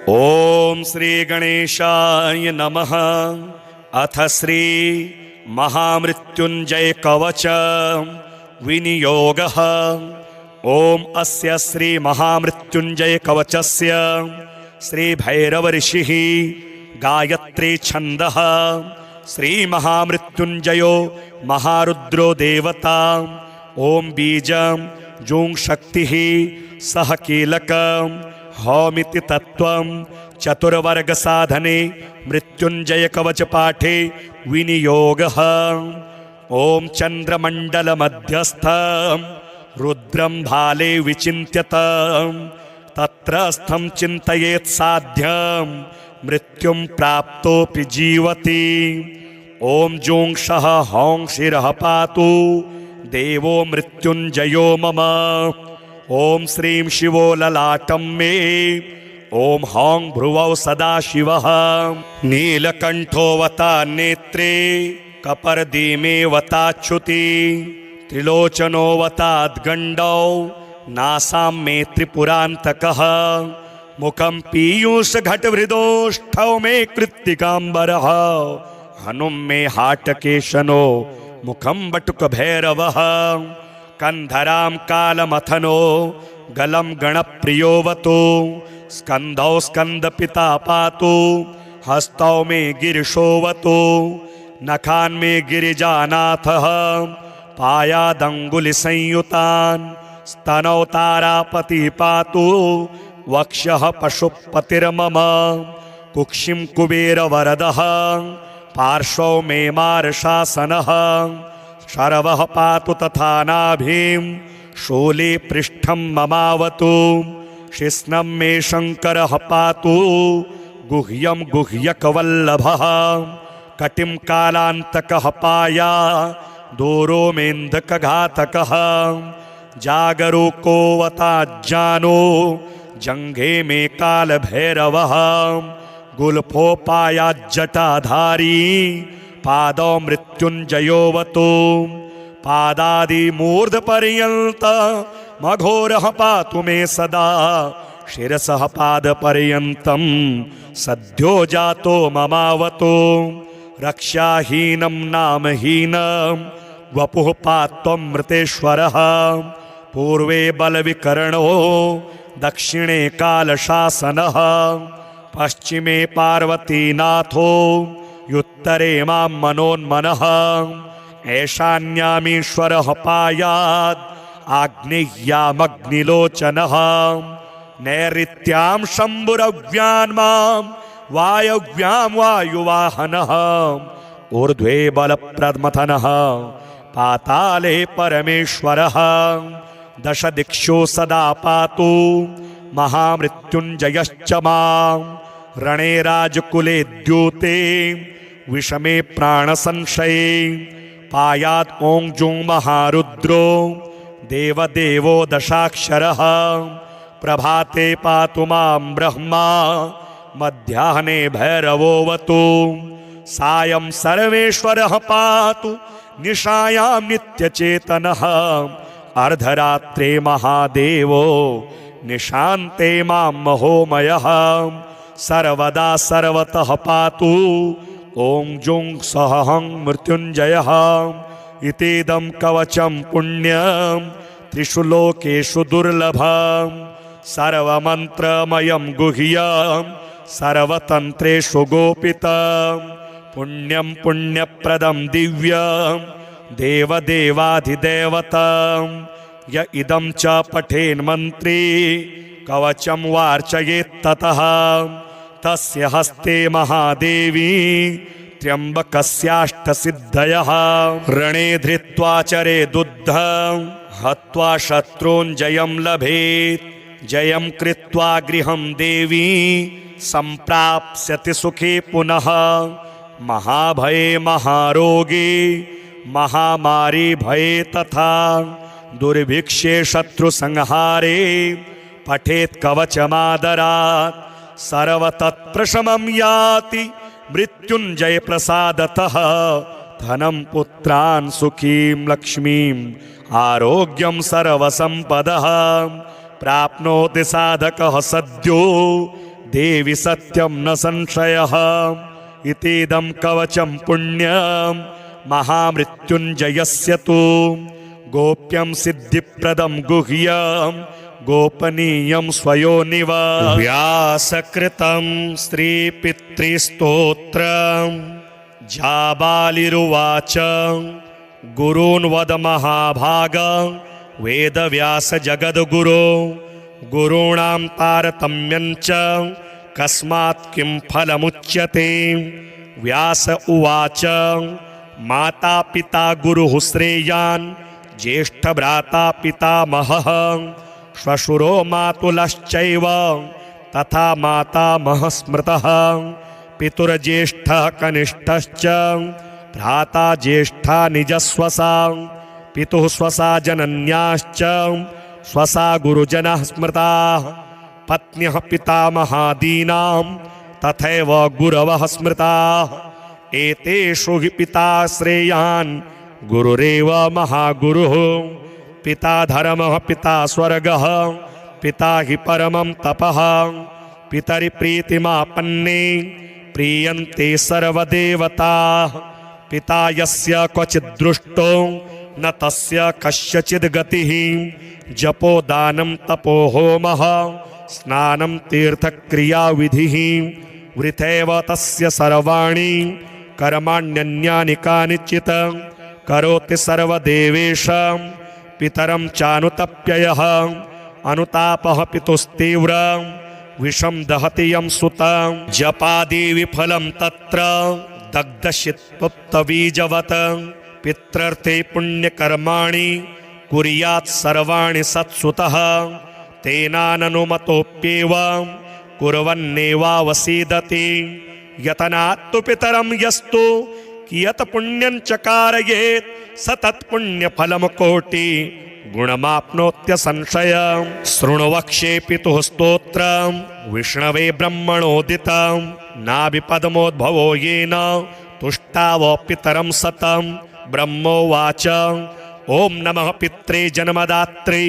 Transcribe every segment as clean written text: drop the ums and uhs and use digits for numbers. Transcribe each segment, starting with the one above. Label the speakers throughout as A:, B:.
A: ओम श्री गणेशाय नमः। अथ श्री महामृत्युंजय कवच विनियोगः। ओम अस्य श्री महामृत्युंजय कवचस्य श्री भैरव ऋषिः गायत्री छंदः। श्री महामृत्युंजयो महारुद्रो देवता। ओम बीजं जूं शक्तिः सह कीलकं हौमिति तत्वं चतुर्वर्ग साधने मृत्युंजय कवच पाठे विनियोगः। ओम चंद्रमंडल मध्यस्थं रुद्रं भाले विचिन्त्यत तत्रस्थं चिन्तयेत् साध्यं मृत्युं प्राप्तोऽपि जीवति। ओम जूं शः हौं शिरः पातु देवो मृत्युंजयो मम। ओम श्रीं शिवो ललाटं मे। ओम हौं भ्रुवौ सदाशिवः। नीलकण्ठोऽवता नेत्रे कपर्दीमेऽवताच्युति त्रिलोचनोऽवताद्गण्डौ नासां मे त्रिपुरान्तकः। मुखं पीयूषघटहृदोष्ठौ मे कृत्तिकाम्बरः। हनुं मे हाटकेशनो मुखं बटुकभैरवः। कंधरां कालमथनो गलं गणप्रियोऽवतु स्कन्धौ स्कन्दपिता पातु हस्तौ मे गिरिशोऽवतु। नखान् मे गिरिजानाथः पायादङ्गुलिसंयुतान् स्तनौ तारापति पातु वक्षः पशुपतिर्मम। कुक्षिं कुबेरवरदः पार्श्वौ मे मार्शासनः। शरवः पातु तथा नाभिं शूले पृष्ठं ममावतु। शिस्नं मे शङ्करः पातु गुह्यं गुह्यकवल्लभः। कटिं कालान्तकः पाया दूरो मेन्दकघातकः। जागरूकोऽवताज्ञानो जङ्घे मे कालभैरवः। गुल्फोपायाज्जटाधारी पादौ मृत्युंजयोऽवतु। पादादिमूर्धपर्यन्तमघोरः पातु मे सदा। शिरसः पादपर्यन्तं सद्यो जातो ममावतु। रक्षाहीनं नामहीनं वपुः पात्वमृतेश्वरः। पूर्वे बलविकर्णो दक्षिणे कालशासनः। पश्चिमे पार्वतीनाथो युत्तरे मां मनोन्मनः। ऐशान्यामीश्वरः पायात् आग्नेय्यामग्निलोचनः। नैऋत्यां शम्भुरव्यान्मां वायव्यां वायुवाहनः। ऊर्ध्वे बलप्रमथनः पाताले परमेश्वरः। दशदिक्षु सदा पातु महामृत्युंजयश्च मां। रणे राजकुले द्यूते विषमे प्राणसंशये पायात् ओं जुं महारुद्रो देवदेवो दशाक्षरः। प्रभाते पातु मां ब्रह्मा मध्याह्ने भैरवोऽवतु। सायं सर्वेश्वरः पातु निशायां नित्यचेतनः। अर्धरात्रे महादेवो निशान्ते मां महोमयः। सर्वदा सर्वतः पातु ओं जुं सहं मृत्युंजयः। इतीदं कवचं पुण्यं त्रिषु लोकेषु दुर्लभं। सर्वमन्त्रमयं गुह्यं सर्वतन्त्रेषु गोपितं। पुण्यं पुण्यप्रदं दिव्यं देवदेवाधिदेवतं। य इदं च पठेन्मन्त्री कवचं वार्चयेत्ततः तस्य हस्ते महादेवी त्र्यम्बकस्याष्टसिद्धयः। रणे धृत्वा चरेदुद्धं हत्वा शत्रून् जयं लभेत्। जयं कृत्वा गृहं देवी सम्प्राप्स्यति सुखे पुनः। महाभये महारोगे महामारी भये तथा दुर्भिक्षे शत्रुसंहारे पठेत् कवचमादरात्। सर्वतत्प्रशमं याति मृत्युंजय प्रसादतः। धनं पुत्रान् सुखीं लक्ष्मीं आरोग्यं सर्वसंपदः प्राप्नोति साधकः सद्यो देवि सत्यं न संशयः इतीदं कवचं पुण्यं महामृत्युञ्जयस्य तु गोप्यं सिद्धिप्रदं गुह्यं गोपनीयं स्वयोनिव व्यासकृतं श्रीपितृस्तोत्रं जाबालिरुवाच गुरून् वद महाभाग वेदव्यास जगद्गुरो गुरूणां तारतम्यं च कस्मात् किं फलमुच्यते व्यास उवाच माता पिता गुरुः श्रेयान् ज्येष्ठभ्राता पितामहः श्वशुरो मातुलश्चैव तथा मातामहः स्मृतः पितुर्ज्येष्ठः कनिष्ठश्च भ्राता ज्येष्ठा निजस्वसा पितुः स्वसा जनन्याश्च स्वसा गुरुजनः स्मृताः पत्न्यः पितामहादीनां तथैव गुरवः स्मृताः एतेषु हि पिता श्रेयान् गुरुरेव महागुरुः पिता धर्मः पिता स्वर्गः पिता हि परमं तपः पितरि प्रीतिमापन्ने प्रीयन्ते सर्वदेवताः पिता यस्य क्वचित् दृष्टो न तस्य कस्यचिद् गतिः जपो दानं तपो होमः स्नानं तीर्थक्रियाविधिः वृथैव तस्य सर्वाणि कर्माण्यन्यानि कानिचित् करोति सर्वदेवेश पितरं चानुतप्ययः अनुतापः पितुस्तीव्र विषं दहति यं सुतं जपादि विफलं तत्र दग्धशित्पुप्तबीजवत् पित्रर्थे पुण्यकर्माणि कुर्यात् सर्वाणि सत्सुतः तेनाननुमतोऽप्येव कुर्वन्नेवावसीदति यतनात्तु पितरं यस्तु कियत् पुण्यं च कारयेत् स तत्पुण्यफलं कोटि गुणमाप्नोत्यसंशयं शृणु वक्ष्ये पितुः स्तोत्रं विष्णवे ब्रह्मणोदितं नाभिपद्मोद्भवो येन तुष्टाव पितरं सतं ब्रह्मोवाच ॐ नमः पित्रे जन्मदात्रे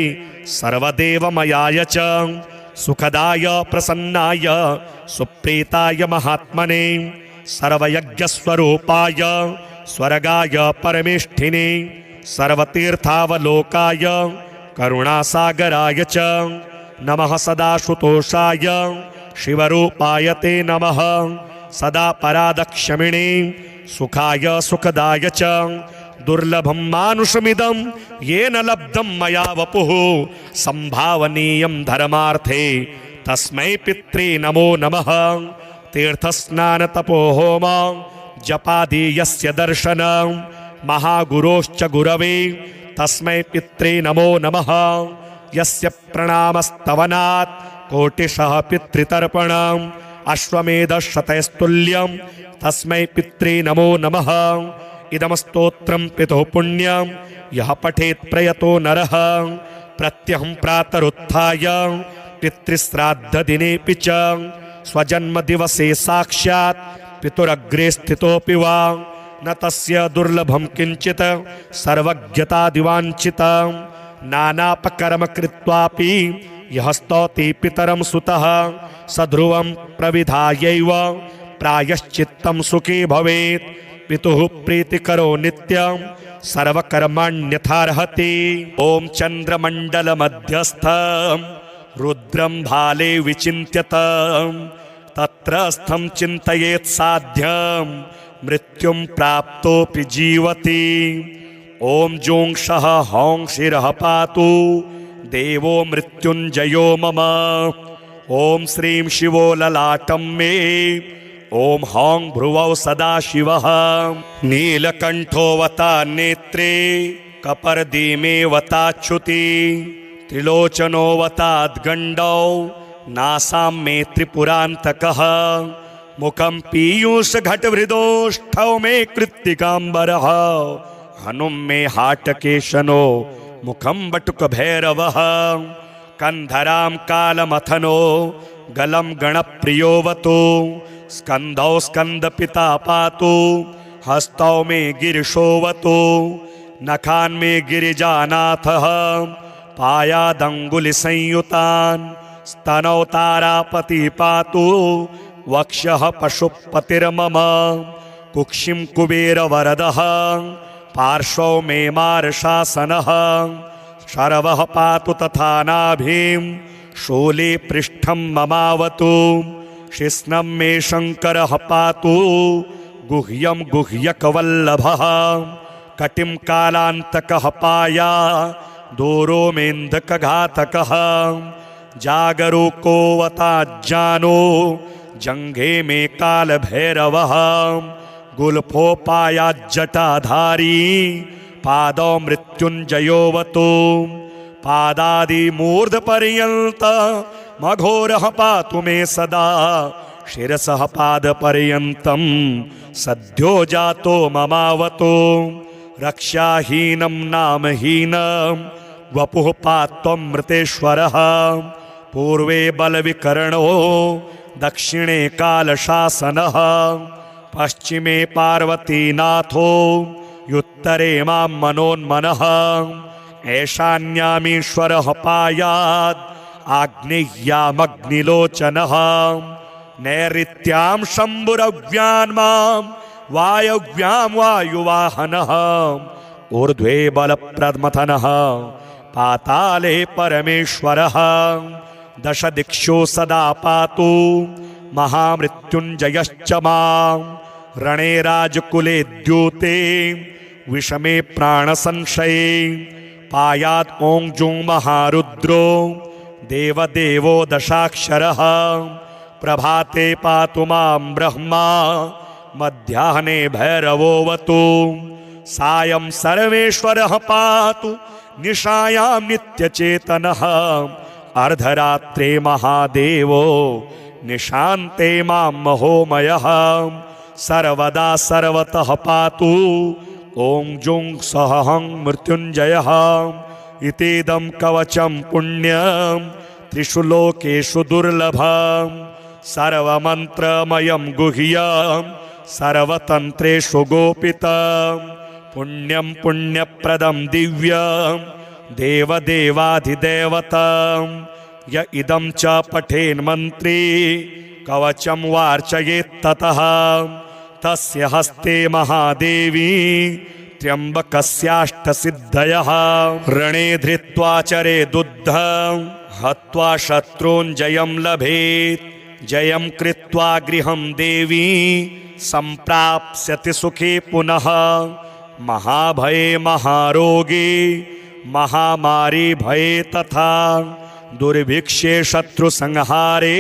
A: सर्वदेवमयाय च सुखदाय प्रसन्नाय सुप्रीताय महात्मने सर्वयज्ञस्वरूपाय स्वर्गाय परमेष्ठिने सर्वतीर्थावलोकाय करुणासागराय च नमः सदाशुतोषाय शिवरूपाय ते नमः सदा परादक्षमिणे सुखाय सुखदाय च दुर्लभं मानुषमिदं येन लब्धं मया वपुः संभावनीयं धर्मार्थे तस्मै पित्रे नमो नमः तीर्थस्नानतपोहोम जपादि यस्य दर्शनं महागुरोश्च गुरवे तस्मै पित्रे नमो नमः यस्य प्रणामस्तवनात् कोटिशः पितृतर्पणम् अश्वमेधशतैस्तुल्यं तस्मै पित्रे नमो नमः इदं स्तोत्रं पितुः पुण्यं यः पठेत् प्रयतो नरः प्रत्यहं प्रातरुत्थाय पितृश्राद्धदिनेऽपि च स्वजन्मदिवसे साक्षात् पितुरग्रे स्थितोऽपि वा न तस्य दुर्लभं किञ्चित् सर्वज्ञतादिवाञ्छितं नानापकर्म कृत्वापि यः स्तौति पितरं सुतः सध्रुवं प्रविधायैव प्रायश्चित्तं सुखी भवेत् पितुः प्रीतिकरो नित्यं सर्वकर्माण्यथार्हति ॐ चन्द्रमण्डलमध्यस्थं रुद्रं भाले विचिन्त्यत तत्रस्थं चिन्तयेत् साध्यं मृत्युं प्राप्तोऽपि जीवति ॐ जोंक्षः हौं शिरः पातु देवो मृत्युञ्जयो मम ॐ श्रीं शिवो ललाटं मे ॐ हौं भ्रुवौ सदाशिवः नीलकण्ठोऽवता नेत्रे कपर्दीमेऽवताच्युति त्रिलोचनोऽवताद्गण्डौ नासां मे त्रिपुरान्तकः मुखं पीयूषघटहृदोष्ठौ मे कृत्तिकाम्बरः हनुं मे हाटकेशनो मुखं बटुकभैरवः कन्धरां कालमथनो गलं गणप्रियोऽवतु स्कन्धौ स्कन्दपिता पातु हस्तौ मे गिरिशोऽवतु नखान् मे गिरिजानाथः पायादङ्गुलिसंयुतान् स्तनौ तारापति पातु वक्षः पशुपतिर्मम कुक्षिं कुबेरवरदः पार्श्वौ मे मार्शासनः शरवः पातु तथा नाभिं शूले पृष्ठं ममावतु शिस्नं मे शङ्करः पातु गुह्यं गुह्यकवल्लभः कटिं कालान्तकः पाया दूरो मेन्धकघातकः जागरूकोऽवताज्ञानो जङ्घे मे कालभैरवः गुल्फोपायाज्जटाधारी पादौ मृत्युञ्जयोऽवतु पादादिमूर्धपर्यन्त मघोरः पातु मे सदा शिरसः पादपर्यन्तं सद्यो जातो ममावतु रक्षाहीनं नामहीनं वपुः पात्वं मृतेश्वरः पूर्वे बलविकर्णो दक्षिणे कालशासनः पश्चिमे पार्वतीनाथो युत्तरे मां मनोन्मनः ऐशान्यामीश्वरः पायात् आग्नेय्यामग्निलोचनः नैऋत्यां शम्भुरव्यान्मां वायव्यां वायुवाहनः ऊर्ध्वे बलप्रमथनः पाताले परमेश्वरः दशदिक्षु सदा पातु महामृत्युञ्जयश्च मां रणे राजकुले द्यूते विषमे प्राणसंशये पायात् ॐ जुं महारुद्रो देवदेवो दशाक्षरः प्रभाते पातु मां ब्रह्मा मध्याह्ने भैरवोऽवतु सायं सर्वेश्वरः पातु निशायां नित्यचेतनः अर्धरात्रे महादेवो निशान्ते मां महोमयः सर्वदा सर्वतः पातु ॐ जुं सहं मृत्युञ्जयः इतीदं कवचं पुण्यं त्रिषु लोकेषु दुर्लभं सर्वमन्त्रमयं गुह्यं सर्वतन्त्रेषु गोपितं पुण्यं पुण्यप्रदं दिव्यं देवदेवाधिदेवतं य इदं च पठेन्मन्त्री कवचं वार्चयेत्ततः तस्य हस्ते महादेवी त्र्यम्बकस्याष्टसिद्धयः रणे धृत्वा चरेदुद्धं हत्वा शत्रून् जयं लभेत् जयं कृत्वा गृहं देवी सम्प्राप्स्यति सुखे पुनः महाभये महारोगे महामारी भये तथा दुर्भिक्षे शत्रुसंहारे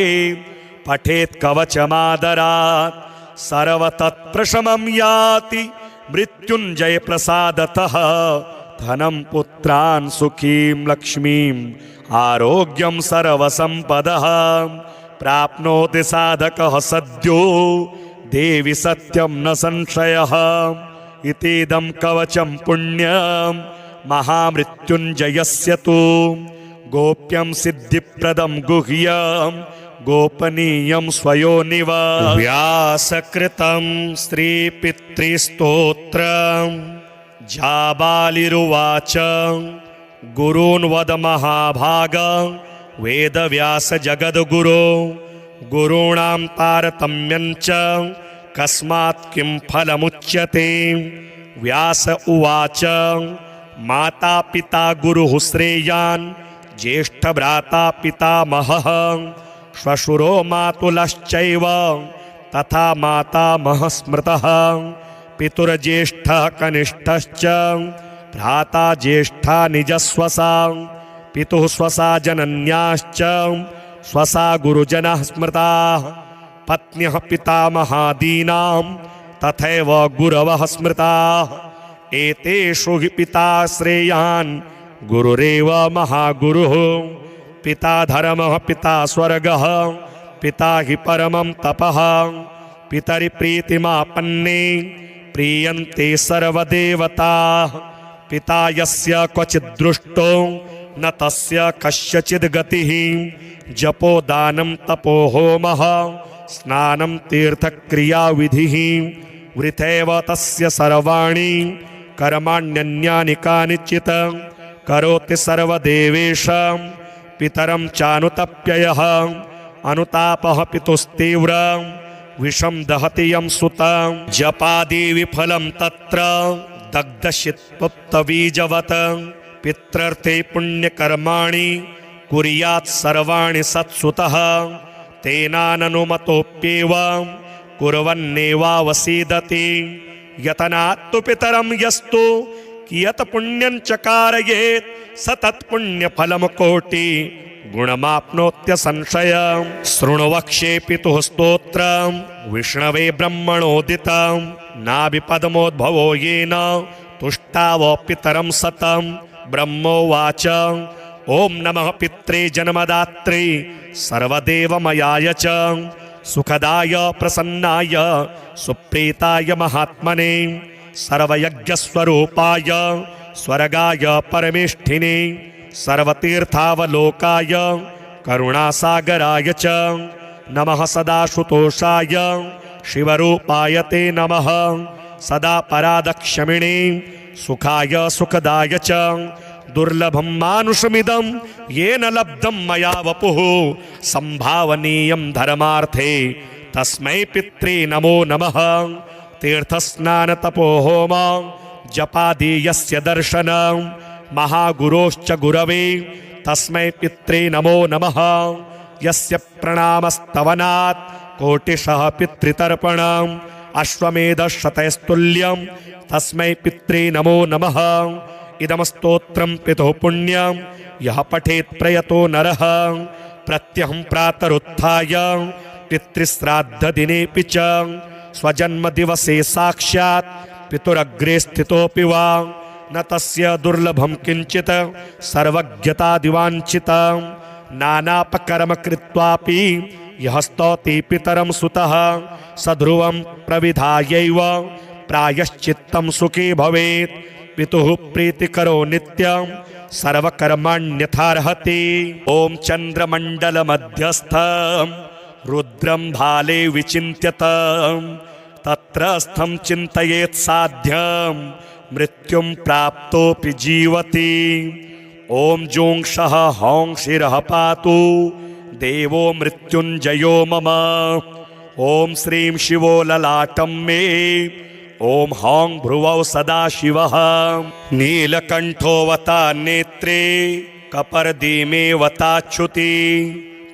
A: पठेत् कवचमादरात् सर्वतत्प्रशमं याति मृत्युञ्जय प्रसादतः धनं पुत्रान् सुखीं लक्ष्मीं आरोग्यं सर्वसम्पदः प्राप्नोति साधकः सद्यो देवि सत्यं न संशयः इतीदं कवचं पुण्यं महामृत्युञ्जयस्य तु गोप्यं सिद्धिप्रदं गुह्यं गोपनीयं स्वयोनिव व्यासकृतं श्रीपितृस्तोत्रं जाबालिरुवाच गुरून् वद महाभाग वेदव्यास जगद्गुरो गुरूणां तारतम्यं च कस्मात् किं फलमुच्यते व्यास उवाच माता पिता गुरुः श्रेयान् ज्येष्ठभ्राता पितामहः श्वशुरो मातुलश्चैव तथा मातामहः स्मृतः पितुर्ज्येष्ठः कनिष्ठश्च भ्राता ज्येष्ठा निजस्वसा पितुः स्वसा जनन्याश्च स्वसा गुरुजनः स्मृताः पत्न्यः पितामहादीनां तथैव गुरवः स्मृताः एतेषु हि पिता श्रेयान् गुरुरेव महागुरुः पिता धर्मः पिता स्वर्गः पिता हि परमं तपः पितरि प्रीतिमापन्ने प्रीयन्ते सर्वदेवताः पिता यस्य क्वचित् दृष्टो न तस्य कस्यचिद् गतिः जपो दानं तपो होमः स्नानं तीर्थक्रियाविधिः वृथैव तस्य सर्वाणि कर्माण्यन्यानि कानिचित् करोति सर्वदेवेश पितरं चानुतप्ययः अनुतापः पितुस्तीव्र विषं दहति यं सुतं जपादि विफलं तत्र दग्धशित्पुप्तबीजवत् पित्रर्थे पुण्यकर्माणि कुर्यात् सर्वाणि सत्सुतः तेनाननुमतोऽप्येव कुर्वन्नेवावसीदति यतनात्तु पितरं यस्तु कियत् पुण्यं चकारयेत् स तत्पुण्यफलं कोटि गुणमाप्नोत्यसंशयम् शृण्वक्ष्ये पितुः स्तोत्रं विष्णवे ब्रह्मणोदितं नाभिपद्मोद्भवो येन तुष्टाव पितरं सतं ब्रह्मोवाच ॐ नमः पित्रे जन्मदात्रे सर्वदेवमयाय च सुखदाय प्रसन्नाय सुप्रीताय महात्मने सर्वयज्ञस्वरूपाय स्वर्गाय परमेष्ठिने सर्वतीर्थावलोकाय करुणासागराय च नमः सदाशुतोषाय शिवरूपाय ते नमः सदा परादक्षमिणे सुखाय सुखदाय च दुर्लभं मानुषमिदं येन लब्धं मया वपुः संभावनीयं धर्मार्थे तस्मै पित्रे नमो नमः तीर्थस्नानतपोहोम जपादि यस्य दर्शनं महागुरोश्च गुरवे तस्मै पित्रे नमो नमः यस्य प्रणामस्तवनात् कोटिशः पितृतर्पणम् अश्वमेधशतैस्तुल्यं तस्मै पित्रे नमो नमः इदं स्तोत्रं पितुः पुण्यं यः पठेत् प्रयतो नरः प्रत्यहं प्रातरुत्थाय पितृश्राद्धदिनेऽपि च स्वजन्मदिवसे साक्षात् पितुरग्रे स्थितोऽपि वा न तस्य दुर्लभं किञ्चित् सर्वज्ञतादिवाञ्छितं नानापकर्म कृत्वापि यः स्तौति पितरं सुतः सध्रुवं प्रविधायैव प्रायश्चित्तं सुखी भवेत् पितुः प्रीतिकरो नित्यं सर्वकर्माण्यथार्हति ॐ चन्द्रमण्डलमध्यस्थं रुद्रं भाले विचिन्त्यत तत्रस्थं चिन्तयेत् साध्यं मृत्युं प्राप्तोऽपि जीवति ॐ जोंक्षः हौं शिरः पातु देवो मृत्युञ्जयो मम ॐ श्रीं शिवो ललाटं मे ॐ हौं भ्रुवौ सदाशिवः नीलकण्ठोऽवता नेत्रे कपर्दीमेऽवताच्युति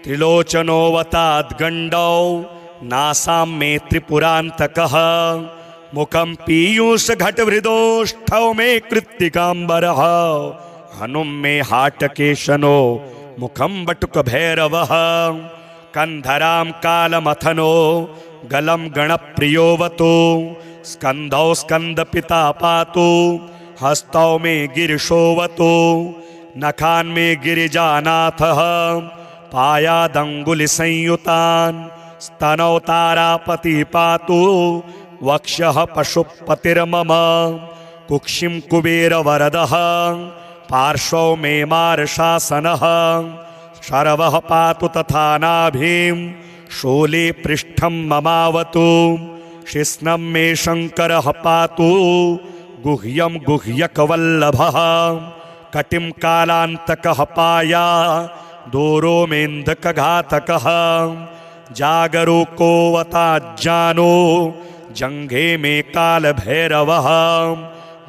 A: त्रिलोचनोऽवताद्गण्डौ नासां मे त्रिपुरान्तकः मुखं पीयूषघटवृदोष्ठौ मे कृत्तिकाम्बरः हनुं मे हाटकेशनो मुखं बटुकभैरवः कन्धरां कालमथनो गलं गणप्रियोऽवतु स्कन्धौ स्कन्दपिता पातु हस्तौ मे गिरिशोऽवतु नखान् मे गिरिजानाथः पायादङ्गुलिसंयुतान् स्तनौ तारापति पातु वक्षः पशुपतिर्मम कुक्षिं कुबेरवरदः पार्श्वौ मे मार्शासनः शरवः पातु तथा नाभिं शूले पृष्ठं ममावतु शिस्नं मे शङ्करः पातु गुह्यं गुह्यकवल्लभः कटिं कालान्तकः पाया दूरो मेन्धकघातकः जागरूकोऽवताज्जानो जङ्घे मे कालभैरवः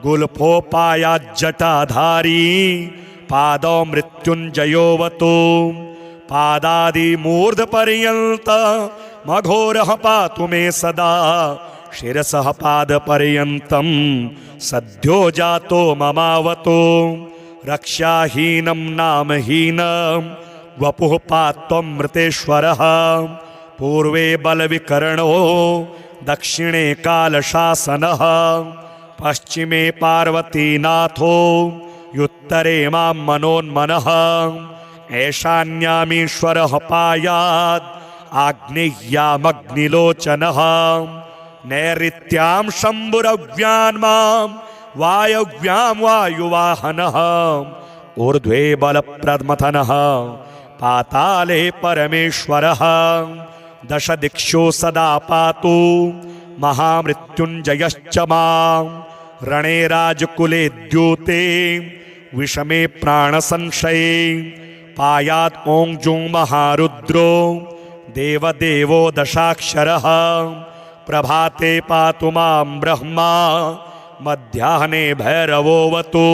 A: गुल्फोपायाज्जटाधारी पादौ मृत्युञ्जयोऽवतु पादादिमूर्धपर्यन्त मघोरः पातु मे सदा शिरसः पादपर्यन्तं सद्यो जातो ममावतु रक्षाहीनं नामहीनं वपुः पात्वमृतेश्वरः पूर्वे बलविकर्णो दक्षिणे कालशासनः पश्चिमे पार्वतीनाथो युत्तरे मां मनोन्मनः ऐशान्यामीश्वरः पायात् आग्नेय्यामग्निलोचनः नैऋत्यां शम्भुरव्यान् मां वायव्यां वायुवाहनः ऊर्ध्वे बलप्रमथनः पाताले परमेश्वरः दश दिक्षु सदा पातु महामृत्युञ्जयश्च मां रणे राजकुले द्यूते विषमे प्राणसंशये पायात् ॐ जुं महारुद्रो देवदेवो दशाक्षरः प्रभाते पातु मां ब्रह्मा मध्याह्ने भैरवोऽवतु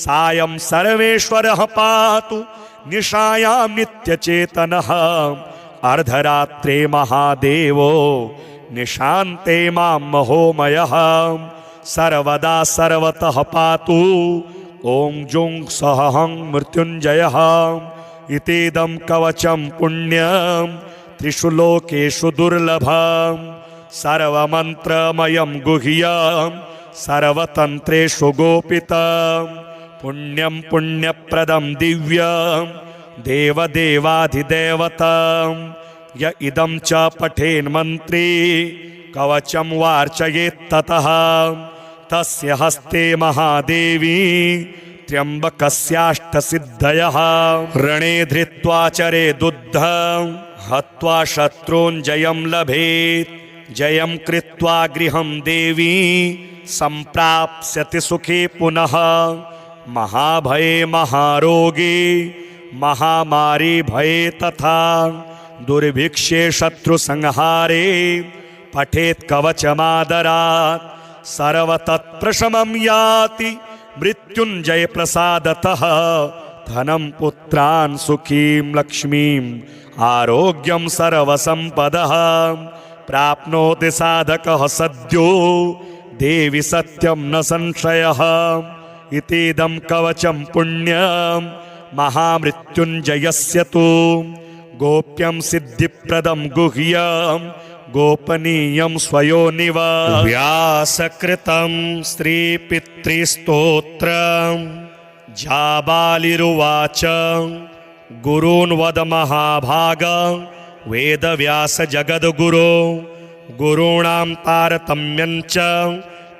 A: सायं सर्वेश्वरः पातु निशायां नित्यचेतनः अर्धरात्रे महादेवो निशान्ते मां महोमयः सर्वदा सर्वतः पातु ॐ जुं सहं मृत्युञ्जयः इतीदं कवचं पुण्यं त्रिषु लोकेषु दुर्लभं सर्वमन्त्रमयं गुह्यं सर्वतन्त्रेषु गोपितं पुण्यं पुण्यप्रदं दिव्यं देवदेवाधिदेवतं य इदं च पठेन्मन्त्री कवचं वार्चयेत्ततः तस्य हस्ते महादेवी त्र्यम्बकस्याष्टसिद्धयः रणे धृत्वा चरेदुद्धं हत्वा शत्रून् जयं लभेत् जयं कृत्वा गृहं देवी सम्प्राप्स्यति सुखे पुनः महाभये महारोगे महामारी भये तथा दुर्भिक्षे शत्रुसंहारे पठेत् कवचमादरात् सर्वतत्प्रशमं याति मृत्युञ्जय प्रसादतः धनं पुत्रान् सुखीं लक्ष्मीं आरोग्यं सर्वसम्पदः प्राप्नोति साधकः सद्यो देवि सत्यं न संशयः इतीदं कवचं पुण्यं महामृत्युञ्जयस्य तु गोप्यं सिद्धिप्रदं गुह्यं गोपनीयं स्वयोनिव व्यासकृतं श्रीपितृस्तोत्रं जाबालिरुवाच गुरून् वद महाभाग वेदव्यास जगद्गुरो गुरूणां तारतम्यं च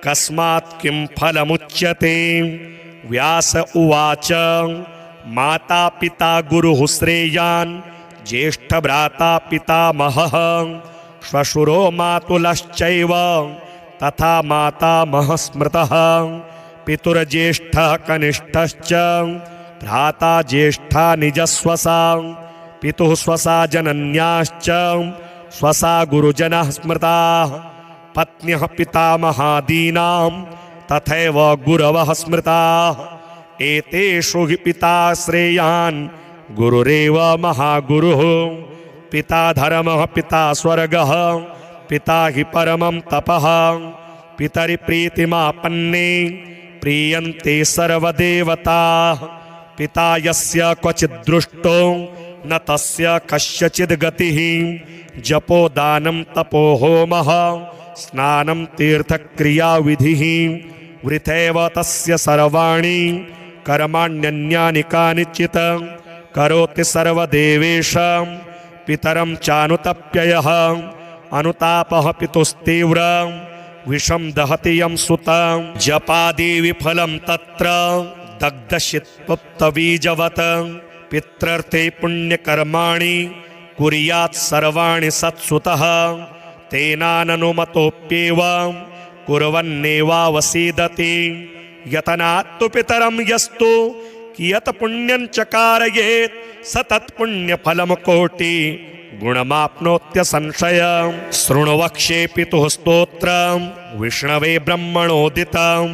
A: कस्मात् किं फलमुच्यते व्यास उवाच माता पिता गुरुः श्रेयान् ज्येष्ठभ्राता पितामहः श्वशुरो मातुलश्चैव तथा मातामहः स्मृतः पितुर्ज्येष्ठः कनिष्ठश्च भ्राता ज्येष्ठा निजस्वसा पितुः स्वसा जनन्याश्च स्वसा गुरुजनः स्मृताः पत्न्यः पितामहादीनां तथैव गुरवः स्मृताः एतेषु हि पिता श्रेयान् गुरुरेव महागुरुः पिता धर्मः पिता स्वर्गः पिता हि परमं तपः पितरि प्रीतिमापन्ने प्रीयन्ते सर्वदेवताः पिता यस्य क्वचित् दृष्टो न तस्य कस्यचिद् गतिः जपो दानं तपो होमः स्नानं तीर्थक्रियाविधिः वृथैव तस्य सर्वाणि कर्माण्यन्यानि कानिचित् करोति सर्वदेवेशं पितरं चानुतप्ययः अनुतापः पितुस्तीव्रं विषं दहति यं सुतं जपादि विफलं तत्र दग्धशित्पुप्तबीजवत् पित्रर्थे पुण्यकर्माणि कुर्यात् सर्वाणि सत्सुतः तेनाननुमतोऽप्येव कुर्वन्नेवावसीदति यतनात्तु पितरं यस्तु कियत् पुण्यं चकारयेत् स तत्पुण्यफलं कोटि गुणमाप्नोत्यसंशयं शृण्वक्ष्ये पितुः स्तोत्रं विष्णवे ब्रह्मणोदितं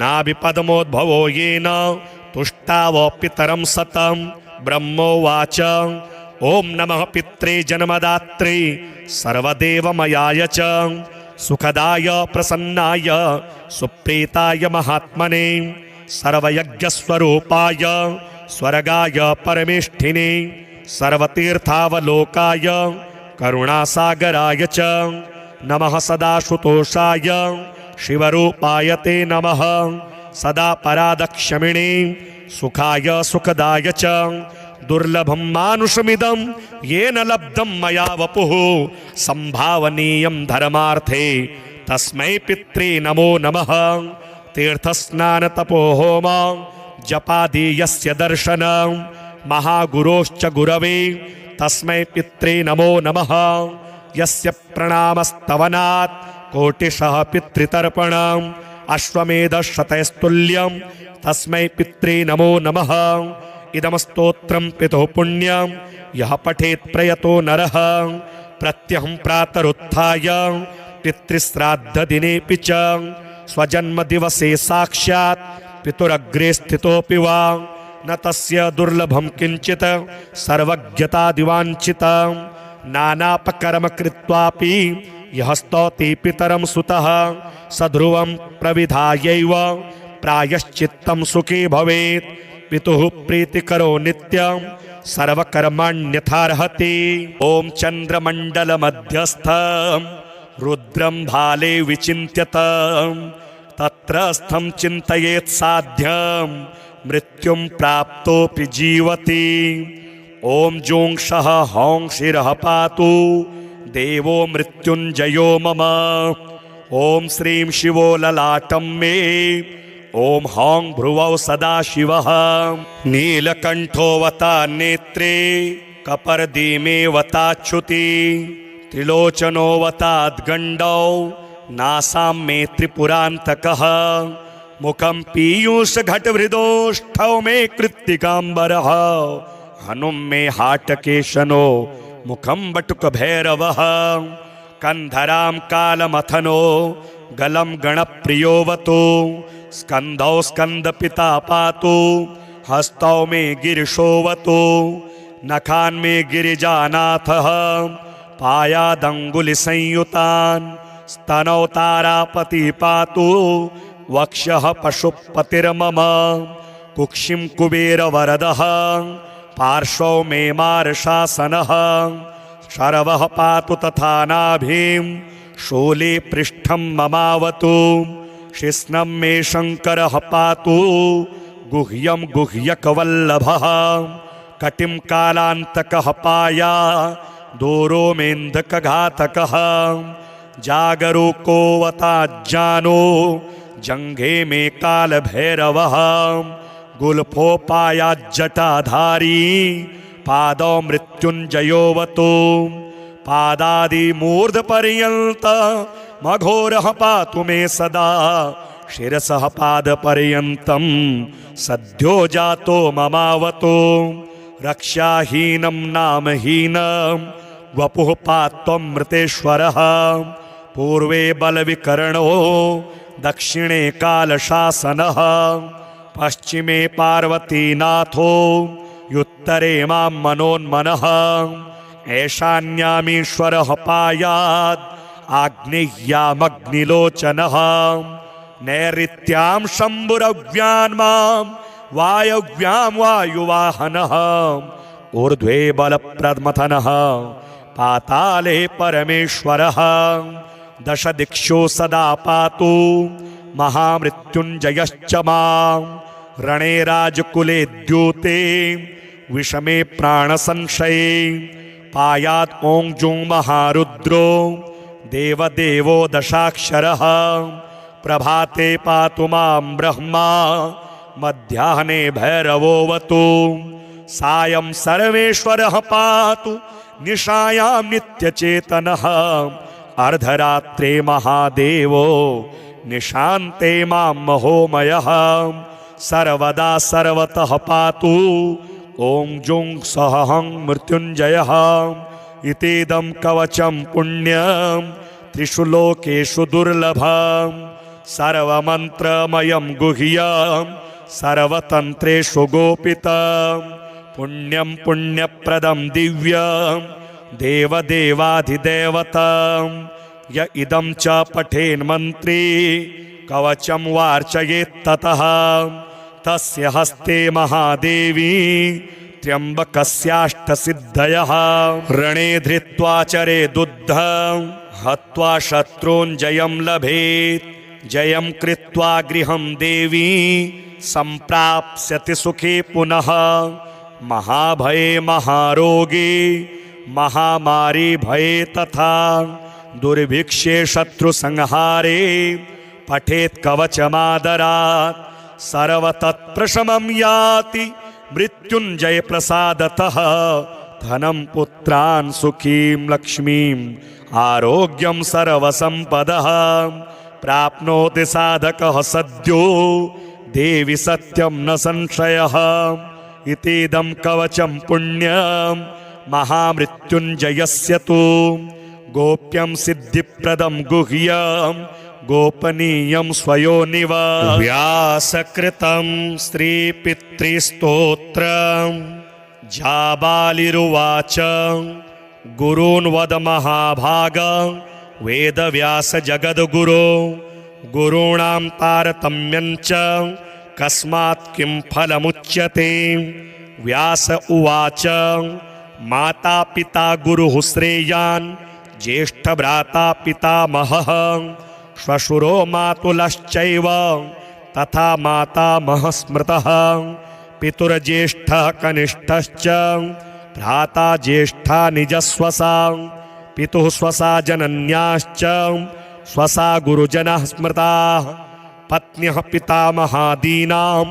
A: नाभिपद्मोद्भवो येन तुष्टाव पितरं सतं ब्रह्मोवाच ॐ नमः पित्रे जन्मदात्रे सर्वदेवमयाय च सुखदाय प्रसन्नाय सुप्रीताय महात्मने सर्वयज्ञस्वरूपाय स्वर्गाय परमेष्ठिने सर्वतीर्थावलोकाय करुणासागराय च नमः सदाशुतोषाय शिवरूपाय ते नमः सदा परादक्षमिणे सुखाय सुखदाय च दुर्लभं मानुषमिदं येन लब्धं मया वपुः संभावनीयं धर्मार्थे तस्मै पित्रे नमो नमः तीर्थस्नानतपोहोम जपादि यस्य दर्शनं महागुरोश्च गुरवे तस्मै पित्रे नमो नमः यस्य प्रणामस्तवनात् कोटिशः पितृतर्पणम् अश्वमेधशतैस्तुल्यं तस्मै पित्रे नमो नमः इदं स्तोत्रं पितुः पुण्यं यः पठेत् प्रयतो नरः प्रत्यहं प्रातरुत्थाय पितृश्राद्धदिनेऽपि च स्वजन्मदिवसे साक्षात् पितुरग्रे स्थितोऽपि वा न तस्य दुर्लभं किञ्चित् सर्वज्ञतादिवाञ्छितं नानापकर्म कृत्वापि यः स्तौति पितरं सुतः स ध्रुवं प्रविधायैव प्रायश्चित्तं सुखी भवेत् पितुः प्रीतिकरो नित्यं सर्वकर्माण्यथार्हति। ॐ चन्द्रमण्डलमध्यस्थं रुद्रं भाले विचिन्त्यत तत्रस्थं चिन्तयेत् साध्यं मृत्युं प्राप्तोऽपि जीवति। ॐ जों शः हौं शिरः पातु देवो मृत्युञ्जयो मम। ॐ श्रीं शिवो ललाटं मे ॐ हौं भ्रुवौ सदाशिवः। नीलकण्ठोऽवता नेत्रे कपर्दीमेऽवताच्युति त्रिलोचनोऽवताद्गण्डौ नासां मे त्रिपुरान्तकः। मुखं पीयूषघटहृदोष्ठौ मे कृत्तिकाम्बरः हनुं मे हाटकेशनो मुखं बटुकभैरवः। कन्धरां कालमथनो गलं गणप्रियोऽवतु स्कन्धौ स्कन्दपिता पातु हस्तौ मे गिरिशोऽवतु। नखान् मे गिरिजानाथः पायादङ्गुलिसंयुतान् स्तनौ तारापति पातु वक्षः पशुपतिर्मम। कुक्षिं कुबेरवरदः पार्श्वौ मे मार्शासनः। शरवः पातु तथा नाभिं शूले पृष्ठं ममावतु। शिस्नं मे शङ्करः पातु गुह्यं गुह्यकवल्लभः। कटिं कालान्तकः पाया दोरो मेन्दकघातकः। जागरूकोऽवताज्जानो जङ्घे मे कालभैरवः। गुल्फोपायाज्जटाधारी पादौ मृत्युञ्जयोऽवतु। पादादिमूर्धपर्यन्त मघोरः पातु मे सदा। शिरसः पादपर्यन्तं सद्यो जातो ममावतु। रक्षाहीनं नामहीनं वपुः पात्वं मृतेश्वरः। पूर्वे बलविकर्णो दक्षिणे कालशासनः। पश्चिमे पार्वतीनाथो युत्तरे मां मनोन्मनः। ऐशान्यामीश्वरः पायात् आग्नेय्यामग्निलोचनः। नैऋत्यां शम्भुरव्यान् मां वायव्यां वायुवाहनः। ऊर्ध्वे बलप्रमथनः पाताले परमेश्वरः। दश दिक्षु सदा पातु महामृत्युञ्जयश्च मां। रणे राजकुले द्यूते विषमे प्राणसंशये पायात् ॐ जुं महारुद्रो देवदेवो दशाक्षरः। प्रभाते पातु मां ब्रह्मा मध्याह्ने भैरवोऽवतु। सायं सर्वेश्वरः पातु निशायां नित्यचेतनः। अर्धरात्रे महादेवो निशान्ते मां महोमयः। सर्वदा सर्वतः पातु ॐ जुं सः हं मृत्युञ्जयः। इतीदं कवचं पुण्यं त्रिषु लोकेषु दुर्लभं। सर्वमन्त्रमयं गुह्यं सर्वतन्त्रेषु गोपितं। पुण्यं पुण्यप्रदं दिव्यं देवदेवाधिदेवतं। य इदं च पठेन्मन्त्री कवचं वार्चयेत्ततः तस्य हस्ते महादेवी त्र्यम्बकस्याष्टसिद्धयः। रणे धृत्वा चरेदुद्धं हत्वा शत्रून् जयं लभेत्। जयं कृत्वा गृहं देवी सम्प्राप्स्यति सुखे पुनः। महाभये महारोगे महामारी भये तथा दुर्भिक्षे शत्रुसंहारे पठेत् कवचमादरात्। सर्वतत्प्रशमं याति मृत्युञ्जय प्रसादतः। धनं पुत्रान् सुखीं लक्ष्मीम् आरोग्यं सर्वसम्पदः प्राप्नोति साधकः सद्यो देवि सत्यं न संशयः। इतीदं कवचं पुण्यं महामृत्युञ्जयस्य तु गोप्यं सिद्धिप्रदं गुह्यं गोपनीयं स्वयोनिव। व्यासकृतं श्रीपितृस्तोत्रम् जाबालिरुवाच गुरून् वद महाभाग वेदव्यास जगद्गुरो गुरूणां तारतम्यञ्च कस्मात् किं फलमुच्यते। व्यास उवाच माता पिता गुरुः श्रेयान् ज्येष्ठभ्राता पितामहः श्वशुरो मातुलश्चैव तथा मातामहः स्मृतः। पितुर्ज्येष्ठः कनिष्ठश्च भ्राता ज्येष्ठा निजस्वसा पितुः स्वसा जनन्याश्च स्वसा गुरुजनः स्मृताः। पत्न्यः पितामहादीनां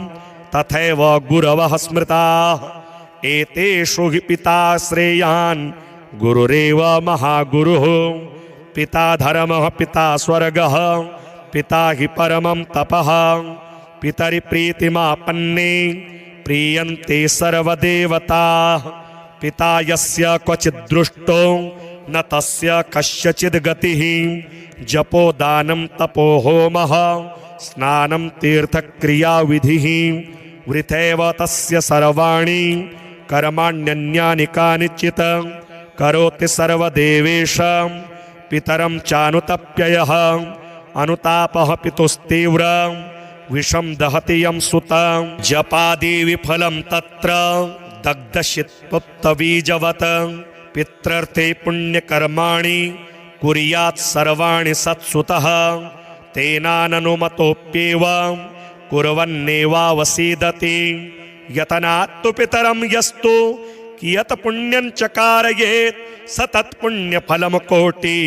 A: तथैव गुरवः स्मृताः। एतेषु हि पिता श्रेयान् गुरुरेव महागुरुः। पिता धर्मः पिता स्वर्गः पिता हि परमं तपः। पितरि प्रीतिमापन्ने प्रीयन्ते सर्वदेवताः। पिता यस्य क्वचित् दृष्टो न तस्य कस्यचिद् गतिः। जपो दानं तपो होमः स्नानं तीर्थक्रियाविधिः। वृथैव तस्य सर्वाणि कर्माण्यन्यानि कानिचित्। करोति सर्वदेवेश पितरं चानुतप्ययः। अनुतापः पितुस्तीव्र विषं दहति यं सुतं। जपादि विफलं तत्र दग्धशित्पुप्तबीजवत्। पित्रर्थे पुण्यकर्माणि कुर्यात् सर्वाणि सत्सुतः। तेनाननुमतोऽप्येव कुर्वन्नेवावसीदति। यतनात्तु पितरं यस्तु कियत् पुण्यं च कारयेत् स तत्पुण्यफलं कोटि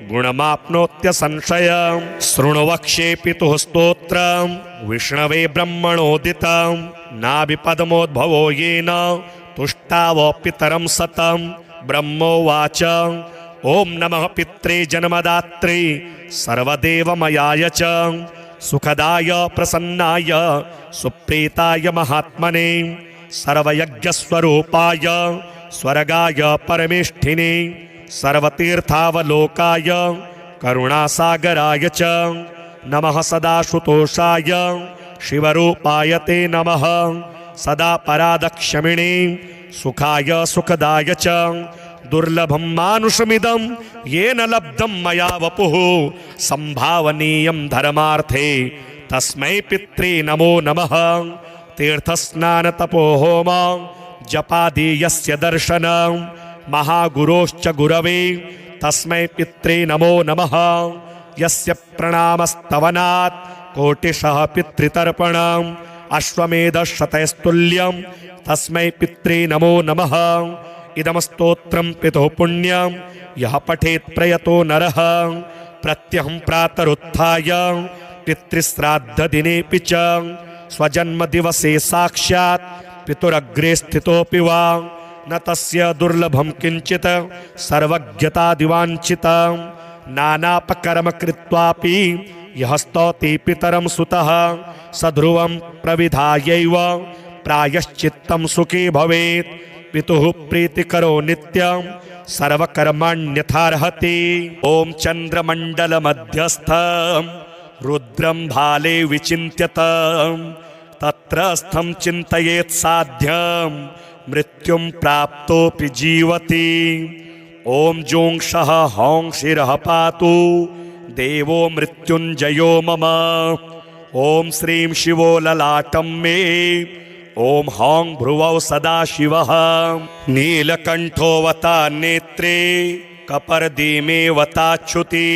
A: गुणमाप्नोत्य संशयम्। शृणु वक्ष्ये पितुः स्तोत्रम् विष्णवे ब्रह्मणोदितं। नाभिपद्मोद्भवो येन तुष्टाव पितरं सतं। ब्रह्मोवाच ॐ नमः पित्रे जन्मदात्रे सर्वदेवमयाय च सुखदाय प्रसन्नाय सुप्रीताय महात्मने सर्वयज्ञस्वरूपाय स्वर्गाय परमेष्ठिने सर्वतीर्थावलोकाय करुणासागराय च नमः। सदाशुतोषाय शिवरूपाय ते नमः। सदा परादक्षमिणे सुखाय सुखदाय च दुर्लभं मानुषमिदं येन लब्धं मया वपुः संभावनीयं धर्मार्थे तस्मै पित्रे नमो नमः। तीर्थस्नान तपोहोम जपादि यस्य दर्शनं महागुरोश्च गुरवे तस्मै पित्रे नमो नमः। यस्य प्रणामस्तवनात् कोटिशः पितृतर्पणम् अश्वमेधशतैस्तुल्यं तस्मै पित्रे नमो नमः। इदं स्तोत्रं पितुः पुण्यं यः पठेत् प्रयतो नरः प्रत्यहं प्रातरुत्थाय पितृश्राद्धदिनेऽपि च स्वजन्मदिवसे साक्षात् पितुरग्रे स्थितोऽपि वा न तस्य दुर्लभं किञ्चित् सर्वज्ञतादिवाञ्छितं। नानापकर्म कृत्वापि यः स्तौति पितरं सुतः स ध्रुवं प्रविधायैव प्रायश्चित्तं सुखी भवेत्। पितुः प्रीतिकरो नित्यं सर्वकर्माण्यथार्हति। ॐ चन्द्रमण्डलमध्यस्थं रुद्रं भाले विचिन्त्यतं तत्रस्थं चिन्तयेत् साध्यं मृत्युं प्राप्तोऽपि जीवति। ॐ जोंक्षः हौं शिरः पातु देवो मृत्युञ्जयो मम। ॐ श्रीं शिवो ललाटं मे ॐ हौं भ्रुवौ सदा शिवः। नीलकण्ठोऽवता नेत्रे कपर्दीमेऽवताच्युति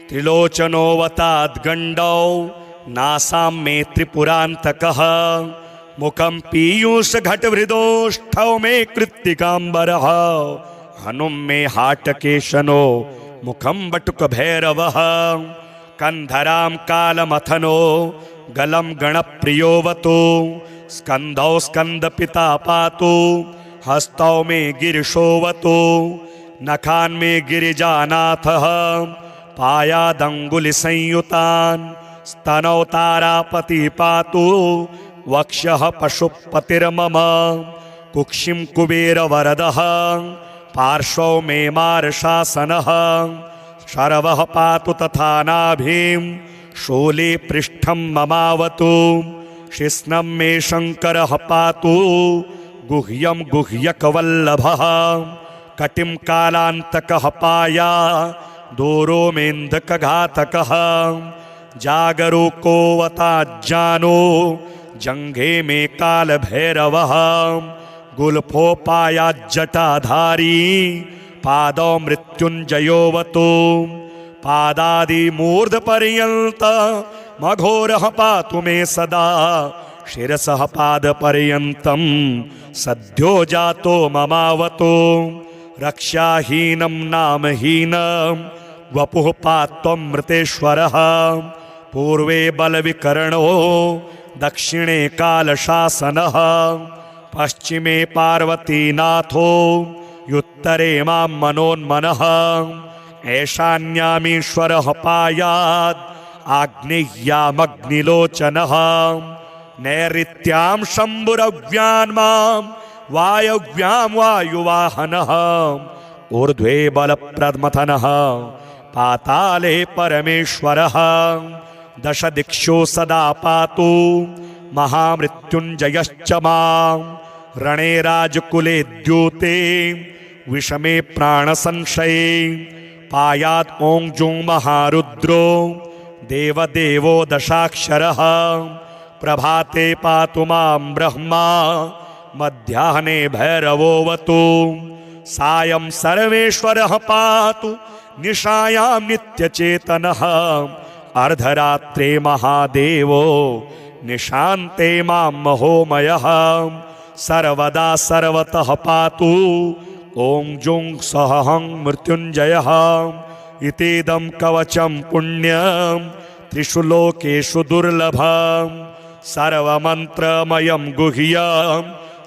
A: त्रिलोचनोऽवताद्गण्डौ नासां मे त्रिपुरान्तकः। मुखं पीयूषघटहृदोष्ठौ मे कृत्तिकाम्बरः हनुं मे हाटकेशनो मुखं बटुकभैरवः। कन्धरां कालमथनो गलं गणप्रियोऽवतु स्कन्धौ स्कन्दपिता पातु हस्तौ मे गिरिशोऽवतु। नखान् मे गिरिजानाथः पायादङ्गुलिसंयुतान् स्तनौ तारापति पातु वक्षः पशुपतिर्मम कुक्षिं कुबेरवरदः पार्श्वौ मे मार्शासनः शरवः पातु तथा नाभिं शूले पृष्ठं ममावतु शिस्नं मे शङ्करः पातु गुह्यं गुह्यकवल्लभः कटिं कालान्तकः पाया दूरो मेन्दकघातकः जागरूकोऽवताज्जानो जङ्घे मे कालभैरवः गुल्फोपायाज्जटाधारी पादौ मृत्युञ्जयोऽवतु पादादिमूर्धपर्यन्त मघोरः पातु मे सदा शिरसः पादपर्यन्तं सद्यो जातो ममावतु रक्षाहीनं नामहीनं वपुः पात्वं मृतेश्वरः पूर्वे बलविकर्णो दक्षिणे कालशासनः पश्चिमे पार्वतीनाथो युत्तरे मां मनोन्मनः ऐशान्यामीश्वरः पायात् आग्नेय्यामग्निलोचनः नैऋत्यां शम्भुरव्यान्मां वायव्यां वायुवाहनः ऊर्ध्वे बलप्रमथनः पाताले परमेश्वरः दश दिक्षु सदा पातु महामृत्युञ्जयश्च मां रणे राजकुले द्यूते विषमे प्राणसंशये पायात् ॐ जुं महारुद्रो देवदेवो दशाक्षरः प्रभाते पातु मां ब्रह्मा मध्याह्ने भैरवोऽवतु सायं सर्वेश्वरः पातु निशायां नित्यचेतनः अर्धरात्रे महादेवो निशान्ते मां महोमयः सर्वदा सर्वतः पातु ॐ जुं सहं मृत्युञ्जयः इतीदं कवचं पुण्यं त्रिषु लोकेषु दुर्लभं सर्वमन्त्रमयं गुह्यं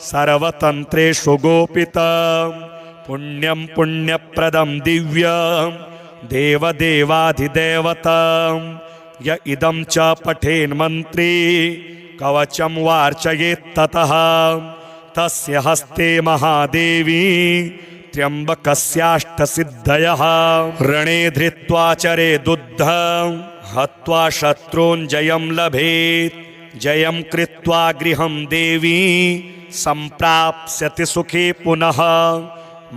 A: सर्वतन्त्रेषु गोपितं पुण्यं पुण्यप्रदं दिव्यं देवदेवाधिदेवतं य इदं च पठेन्मन्त्री कवचं वार्चयेत्ततः तस्य हस्ते महादेवी त्र्यम्बकस्याष्टसिद्धयः रणे धृत्वा चरेदुद्धं हत्वा शत्रून् जयं लभेत् जयं कृत्वा गृहं देवी सम्प्राप्स्यति सुखे पुनः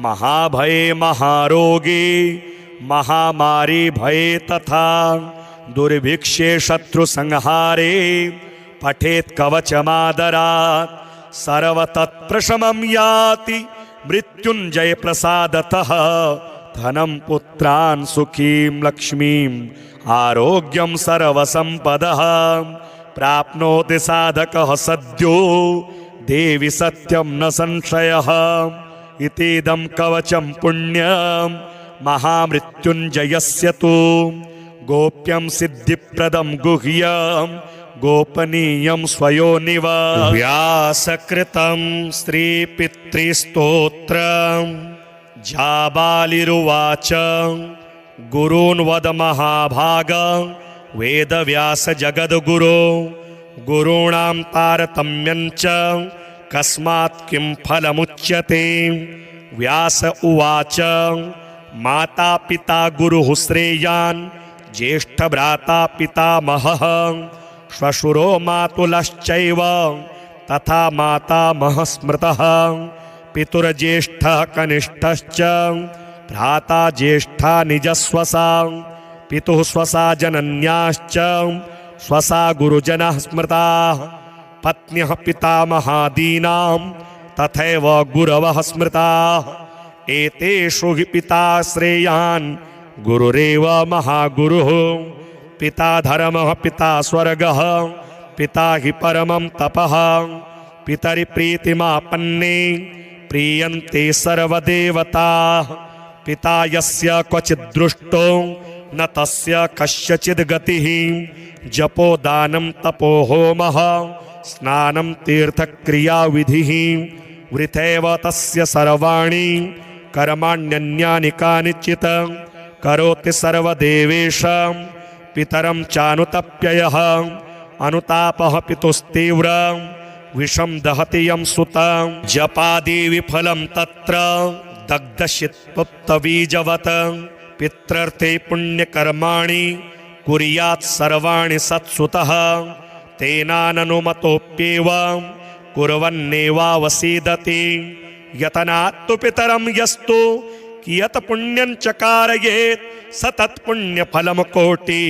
A: महाभये महारोगे महामारी भये तथा दुर्भिक्षे शत्रुसंहारे पठेत् कवचमादरात् सर्वतत्प्रशमं याति मृत्युञ्जय प्रसादतः धनं पुत्रान् सुखीं लक्ष्मीं आरोग्यं सर्वसम्पदः प्राप्नोति साधकः सद्यो देवि सत्यं न संशयः इतीदं कवचं पुण्यं महामृत्युञ्जयस्य तु गोप्यं सिद्धिप्रदं गुह्यं गोपनीयं स्वयोनिव व्यासकृतं स्त्रीपितृस्तोत्रं जाबालिरुवाच गुरून् वद महाभाग वेदव्यास जगद्गुरो गुरूणां तारतम्यं च कस्मात् किं फलमुच्यते व्यास उवाच माता पिता गुरुः श्रेयान् ज्येष्ठभ्राता पितामहः श्वशुरो मातुलश्चैव तथा मातामहः स्मृतः पितुर्ज्येष्ठः कनिष्ठश्च भ्राता ज्येष्ठा निजस्वसा पितुः स्वसा जनन्याश्च स्वसा गुरुजनः स्मृताः पत्न्यः पितामहादीनां तथैव गुरवः स्मृताः एतेषु हि पिता श्रेयान् गुरुरेव महागुरुः पिता धर्मः पिता स्वर्गः पिता हि परमं तपः पितरि प्रीतिमापन्ने प्रीयन्ते सर्वदेवताः पिता यस्य क्वचित् दृष्टो न तस्य कस्यचिद् गतिः जपो दानं तपो होमः स्नानं तीर्थक्रियाविधिः वृथैव तस्य सर्वाणि कर्माण्यन्यानि कानिचित् करोति सर्वदेवेश पितरं चानुतप्ययः अनुतापः पितुस्तीव्रं विषं दहति यं सुतं जपादि विफलं तत्र दग्धशित्पुत्तबीजवत् पित्रर्थे पुण्यकर्माणि कुर्यात् सर्वाणि सत्सुतः तेनाननुमतोऽप्येव कुर्वन्नेवावसीदति यतनात्तु पितरं यस्तु कियत् पुण्यं च कारयेत् स तत्पुण्यफलं कोटि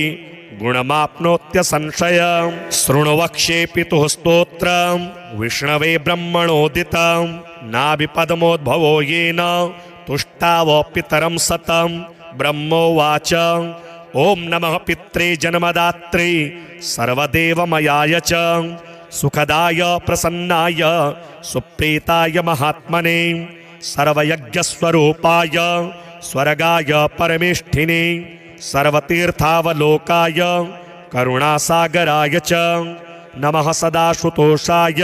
A: गुणमाप्नोत्य संशयं शृण्वक्ष्ये पितुः स्तोत्रं विष्णवे ब्रह्मणोदितं नाभिपद्मोद्भवो येन तुष्टाव पितरं सतं ब्रह्मोवाच ओम नमः पित्रे जन्मदात्रे सर्वदेवमयाय च सुखदाय प्रसन्नाय सुप्रीताय महात्मने सर्वयज्ञस्वरूपाय स्वर्गाय परमेष्ठिने सर्वतीर्थावलोकाय करुणासागराय च नमः सदाशुतोषाय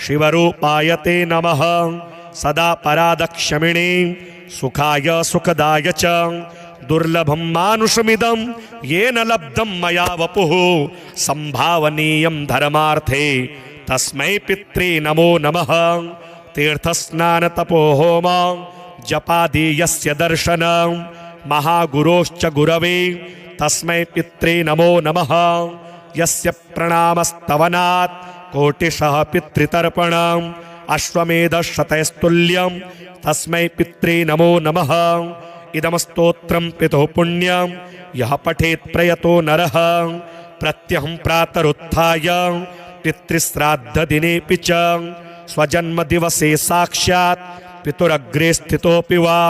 A: शिवरूपाय ते नमः सदा परादक्षमिणे सुखाय सुखदाय च दुर्लभं मानुषमिदं येन लब्धं मया वपुः संभावनीयं धर्मार्थे तस्मै पित्रे नमो नमः तीर्थस्नानतपोहोम जपादि यस्य दर्शनं महागुरोश्च गुरवे तस्मै पित्रे नमो नमः यस्य प्रणामस्तवनात् कोटिशः पितृतर्पणम् अश्वमेधशतैस्तुल्यं तस्मै पित्रे नमो नमः इदमस्तोत्रं पितुः पुण्यं यः पठेत् प्रयतो नरः प्रत्यहं प्रातरुत्थाय पितृश्राद्धदिनेऽपि च स्वजन्मदिवसे साक्षात् पितुरग्रे स्थितोऽपि वा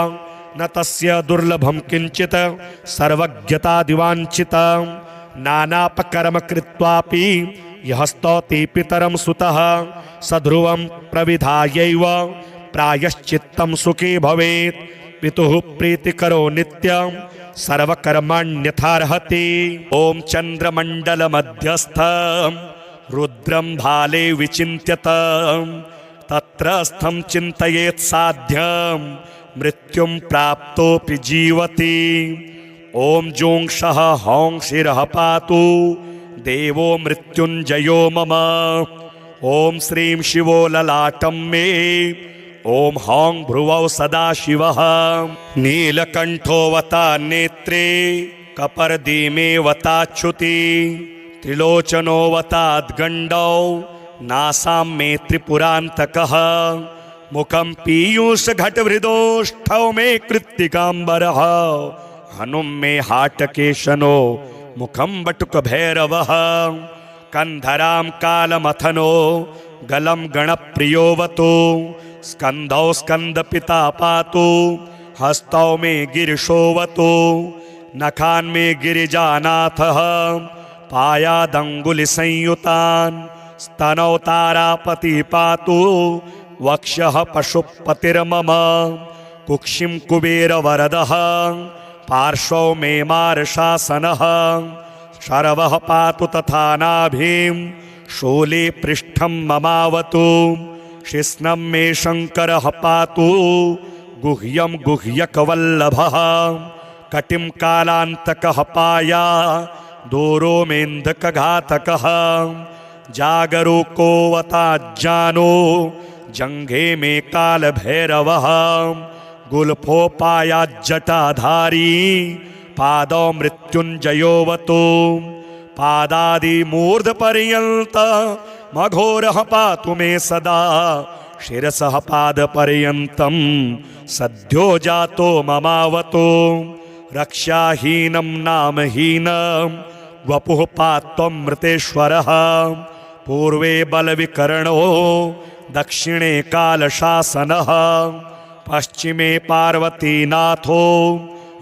A: न तस्य दुर्लभं किञ्चित् सर्वज्ञतादिवाञ्छितं नानापकर्म कृत्वापि यः स्तौति पितरं सुतः स ध्रुवं प्रविधायैव प्रायश्चित्तं सुखी भवेत् पितुः प्रीतिकरो नित्यं सर्वकर्माण्यथार्हति ॐ चन्द्रमण्डलमध्यस्थं रुद्रं भाले विचिन्त्यत तत्रस्थं चिन्तयेत् साध्यं मृत्युं प्राप्तोऽपि जीवति ॐ जोंक्षः हौं शिरः पातु देवो मृत्युञ्जयो मम ॐ श्रीं शिवो ललाटं मे ॐ हौं भ्रुवौ सदाशिवः नीलकण्ठोऽवता नेत्रे कपर्दीमेऽवताच्युति त्रिलोचनोऽवताद्गण्डौ नासां मे त्रिपुरान्तकः मुखं पीयूषघटवृदोष्ठौ मे कृत्तिकाम्बरः हनुं मे हाटकेशनो मुखं बटुकभैरवः कन्धरां कालमथनो गलं गणप्रियोऽवतु स्कन्धौ स्कन्दपिता पातु हस्तौ मे गिरिशोऽवतु नखान् मे गिरिजानाथः पायादङ्गुलिसंयुतान् स्तनौ तारापति पातु वक्षः पशुपतिर्मम कुक्षिं कुबेरवरदः पार्श्वौ मे मार्शासनः शरवः पातु तथा नाभिं शूले पृष्ठं ममावतु शिस्नं मे शङ्करः पातु गुह्यं गुह्यकवल्लभः कटिं कालान्तकः पाया दूरो मेन्दकघातकः जागरूकोऽवताज्जानो जङ्घे मे कालभैरवः गुल्फोपायाज्जटाधारी पादौ मृत्युञ्जयोऽवतु पादादिमूर्धपर्यन्त मघोरः पातु मे सदा शिरसः पादपर्यन्तं सद्यो जातो ममावतु रक्षाहीनं नामहीनं वपुः पात्वमृतेश्वरः पूर्वे बलविकर्णो दक्षिणे कालशासनः पश्चिमे पार्वतीनाथो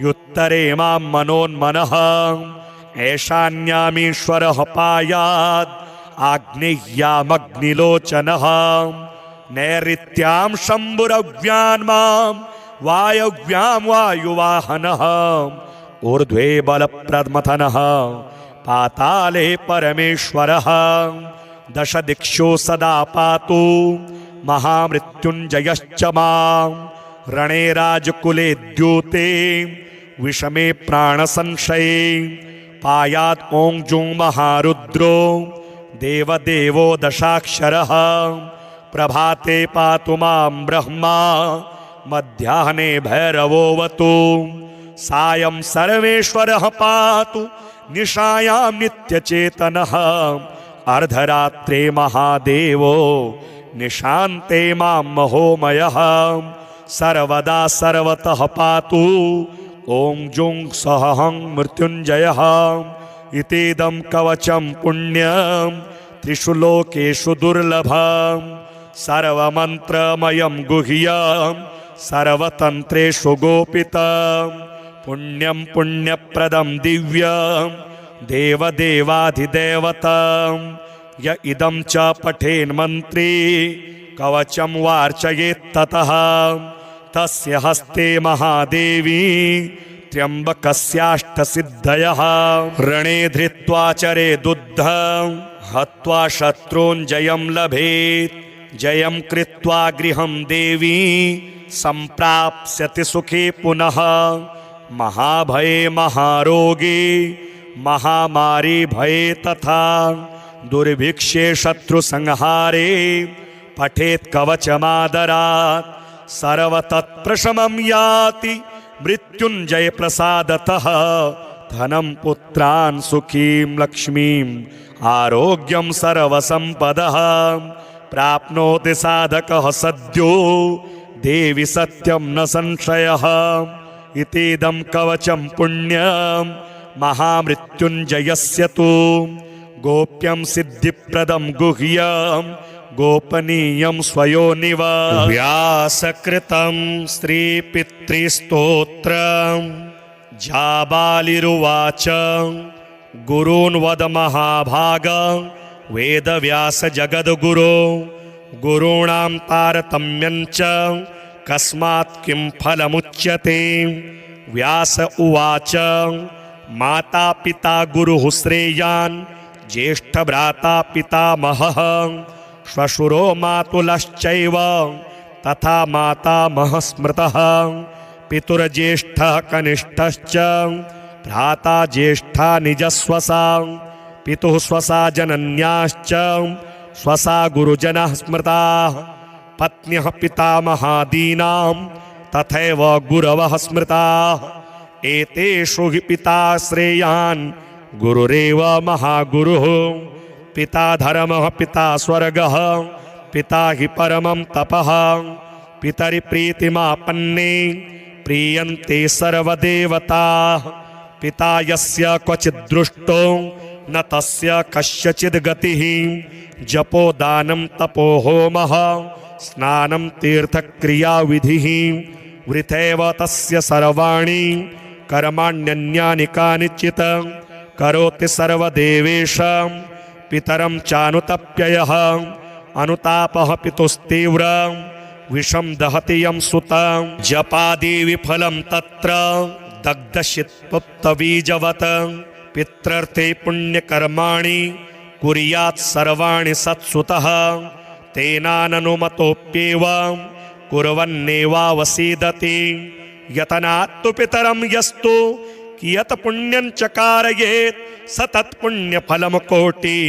A: युत्तरे मां मनोन्मनः ऐशान्यामीश्वरः पायात् आग्नेय्यामग्निलोचनः नैऋत्यां शम्भुरव्यान् मां वायव्यां वायुवाहनः ऊर्ध्वे बलप्रमथनः पाताले परमेश्वरः दशदिक्षु सदा पातु महामृत्युञ्जयश्च मां रणे राजकुले द्यूते विषमे प्राणसंशये पायात् ओं जुं महारुद्रो देवदेवो दशाक्षरः प्रभाते पातु मां ब्रह्मा मध्याह्ने भैरवोऽवतु सायं सर्वेश्वरः पातु निशायां नित्यचेतनः अर्धरात्रे महादेवो निशान्ते मां महोमयः सर्वदा सर्वतः पातु ॐ जुं सः हं मृत्युञ्जयः इतीदं कवचं पुण्यं त्रिषु लोकेषु दुर्लभं सर्वमन्त्रमयं गुह्यं सर्वतन्त्रेषु गोपितं पुण्यं पुण्यप्रदं दिव्यं देवदेवाधिदेवतं य इदं च पठेन्मन्त्री कवचं वार्चयेत्ततः तस्य हस्ते महादेवी त्र्यम्बकस्याष्टसिद्धयः रणे धृत्वा चरेदुद्धं हत्वा शत्रून् जयं लभेत् जयं कृत्वा गृहं देवी सम्प्राप्स्यति सुखे पुनः महाभये महारोगे महामारी भये तथा दुर्भिक्षे शत्रुसंहारे पठेत् कवचमादरात् सर्वतत्प्रशमं याति मृत्युञ्जय प्रसादतः धनं पुत्रान् सुखीं लक्ष्मीं आरोग्यं सर्वसम्पदः प्राप्नोति साधकः सद्यो देवि सत्यं न संशयः इतीदं कवचं पुण्यं महामृत्युञ्जयस्य तु गोप्यं सिद्धिप्रदं गुह्यं गोपनीयं स्वयोनिव व्यासकृतं स्त्रीपितृस्तोत्रं जाबालिरुवाच गुरून् वद महाभाग वेदव्यास जगद्गुरो गुरूणां तारतम्यं च कस्मात् किं फलमुच्यते व्यास उवाच माता पिता गुरुः श्रेयान् ज्येष्ठभ्राता पितामहः श्वशुरो मातुलश्चैव तथा मातामहः स्मृतः पितुर्ज्येष्ठः कनिष्ठश्च भ्राता ज्येष्ठा निजस्वसा पितुः स्वसा जनन्याश्च स्वसा गुरुजनः स्मृताः पत्न्यः पितामहादीनां तथैव गुरवः स्मृताः एतेषु हि पिता श्रेयान् गुरुरेव महागुरुः पिता धर्मः पिता स्वर्गः पिता हि परमं तपः पितरि प्रीतिमापन्ने प्रीयन्ते सर्वदेवताः पिता यस्य क्वचित् दृष्टो न तस्य कस्यचिद् गतिः जपो दानं तपो होमः स्नानं तीर्थक्रियाविधिः वृथैव तस्य सर्वाणि कर्माण्यन्यानि कानिचित् करोति सर्वदेवेश पितरं चानुतप्ययः अनुतापः पितुस्तीव्र विषं दहति यं सुतं जपादि विफलं तत्र दग्धशित्पुप्तबीजवत् पित्रर्थे पुण्यकर्माणि कुर्यात् सर्वाणि सत्सुतः तेनाननुमतोऽप्येव कुर्वन्नेवावसीदति यतनात्तु पितरं यस्तु कियत् पुण्यं च कारयेत् स तत्पुण्यफलं कोटि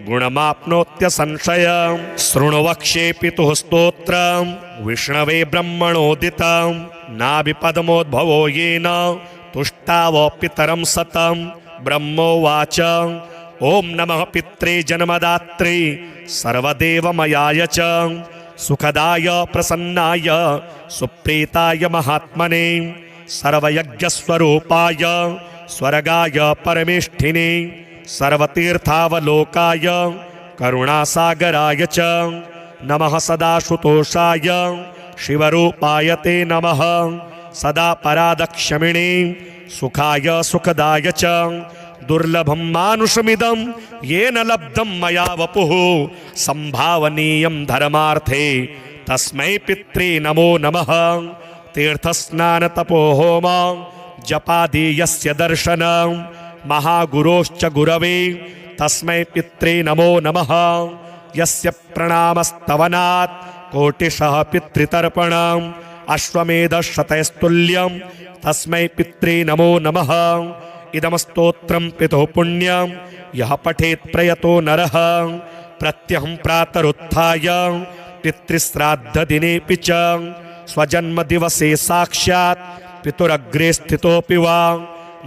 A: गुणमाप्नोत्य संशयं शृणु वक्ष्ये पितुः स्तोत्रं विष्णवे ब्रह्मणोदितं नाभिपद्मोद्भवो येन तुष्टाव पितरं सतं ब्रह्मोवाच ॐ नमः पित्रे जन्मदात्रे सर्वदेवमयाय च सुखदाय प्रसन्नाय सुप्रीताय महात्मने सर्वयज्ञस्वरूपाय स्वर्गाय परमेष्ठिने सर्वतीर्थावलोकाय करुणासागराय च नमः सदाशुतोषाय शिवरूपाय ते नमः सदा परादक्षमिणे सुखाय सुखदाय च दुर्लभं मानुषमिदं येन लब्धं मया वपुः संभावनीयं धर्मार्थे तस्मै पित्रे नमो नमः तीर्थस्नानतपोहोम जपादीयस्य दर्शनं महागुरोश्च गुरवे तस्मै पित्रे नमो नमः यस्य प्रणामस्तवनात् कोटिशः पितृतर्पणम् अश्वमेधशतैस्तुल्यं तस्मै पित्रे नमो नमः इदमस्तोत्रं पितुः पुण्यं यः पठेत् प्रयतो नरः प्रत्यहं प्रातरुत्थाय पितृश्राद्धदिनेऽपि च स्वजन्मदिवसे साक्षात् पितुरग्रे स्थितोऽपि वा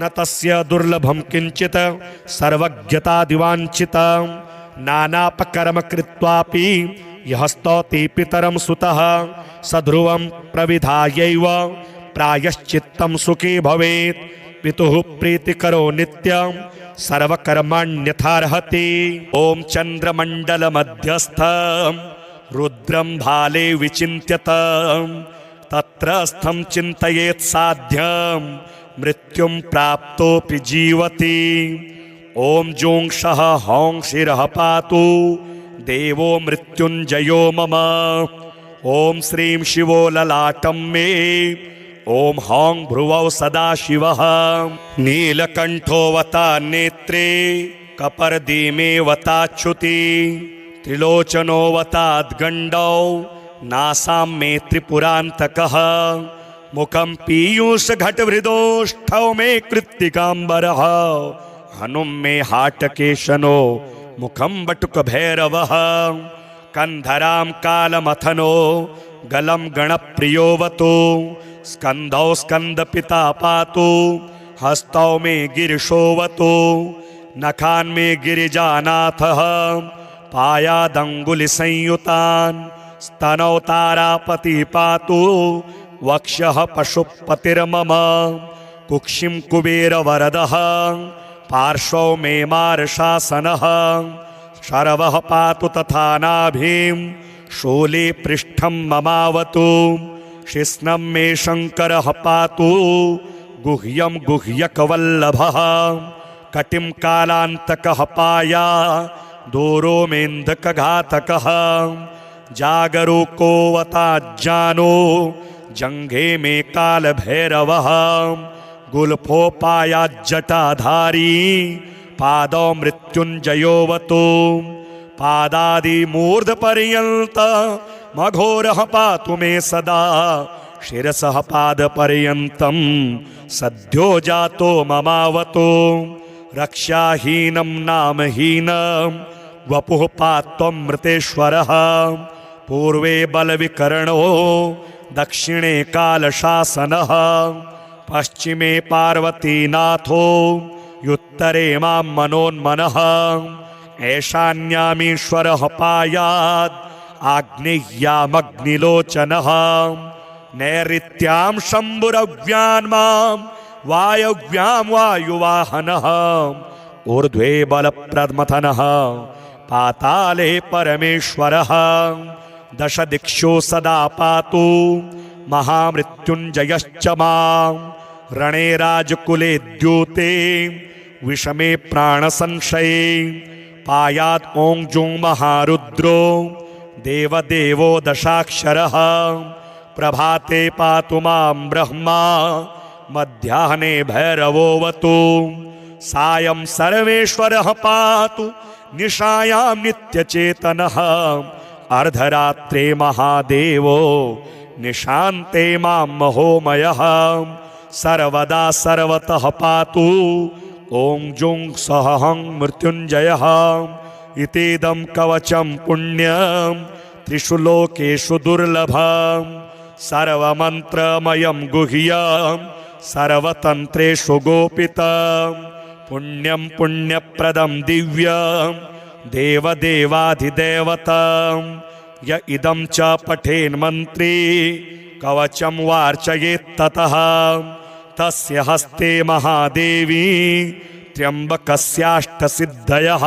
A: न तस्य दुर्लभं किञ्चित् सर्वज्ञतादिवाञ्छितं नानापकर्म कृत्वापि यः स्तौति पितरं सुतः स ध्रुवं प्रविधायैव प्रायश्चित्तं सुखी भवेत्। पितुः प्रीतिकरो नित्यं सर्वकर्माण्यथार्हति। ॐ चन्द्रमण्डलमध्यस्थं रुद्रं भाले विचिन्त्यत तत्रस्थं चिन्तयेत् साध्यं मृत्युं प्राप्तोऽपि जीवति। ॐ जों शः हौं शिरः पातु देवो मृत्युञ्जयो मम। ॐ श्रीं शिवो ललाटं मे ॐ हौं भ्रुवौ सदाशिवः। नीलकण्ठोऽवता नेत्रे कपर्दीमेऽवताच्युति त्रिलोचनोऽवताद्गण्डौ नासां मे त्रिपुरान्तकः। मुखं पीयूषघटहृदोष्ठौ मे कृत्तिकाम्बरः हनुं मे हाटकेशनो मुखं बटुकभैरवः। कन्धरां कालमथनो गलं गणप्रियोऽवतु स्कन्धौ स्कन्दपिता पातु हस्तौ मे गिरिशोऽवतु। नखान् मे गिरिजानाथः पायादङ्गुलिसंयुतान् स्तनौ तारापति पातु वक्षः पशुपतिर्मम। कुक्षिं कुबेरवरदः पार्श्वौ मे मार्शासनः। शरवः पातु तथा नाभिं शूले पृष्ठं ममावतु। शिस्नं मे शङ्करः पातु गुह्यं गुह्यकवल्लभः। कटिं कालान्तकः पाया दूरो मेन्धकघातकः। जागरूकोऽवताज्ञानो जङ्घे मे कालभैरवः। गुल्फोपायाज्जटाधारी पादौ मृत्युञ्जयोऽवतु। पादादिमूर्धपर्यन्त मघोरः पातु मे सदा। शिरसः पादपर्यन्तं सद्यो जातो ममावतु। रक्षाहीनं नामहीनं वपुः पात्वमृतेश्वरः। पूर्वे बलविकर्णो दक्षिणे कालशासनः। पश्चिमे पार्वतीनाथो युत्तरे मां मनोन्मनः। ऐशान्यामीश्वरः पायात् आग्नेय्यामग्निलोचनः। नैऋत्यां शम्भुरव्यान् मां वायव्यां वायुवाहनः। ऊर्ध्वे बलप्रमथनः पाताले परमेश्वरः। दशदिक्षु सदा पातु महामृत्युञ्जयश्च मां। रणे राजकुले द्यूते विषमे प्राणसंशये पायात् ॐ जुं महारुद्रो देवदेवो दशाक्षरः। प्रभाते पातु मां ब्रह्मा मध्याह्ने भैरवोऽवतु। सायं सर्वेश्वरः पातु निशायां नित्यचेतनः। अर्धरात्रे महादेवो निशान्ते मां महोमयः। सर्वदा सर्वतः पातु ॐ जुं सः हं मृत्युञ्जयः। इतीदं कवचं पुण्यं त्रिषु लोकेषु दुर्लभं। सर्वमन्त्रमयं गुह्यं सर्वतन्त्रेषु गोपितं। पुण्यं पुण्यप्रदं दिव्यं देवदेवाधिदेवतं। य इदं च पठेन्मन्त्री कवचं वार्चयेत्ततः तस्य हस्ते महादेवी त्र्यम्बकस्याष्टसिद्धयः।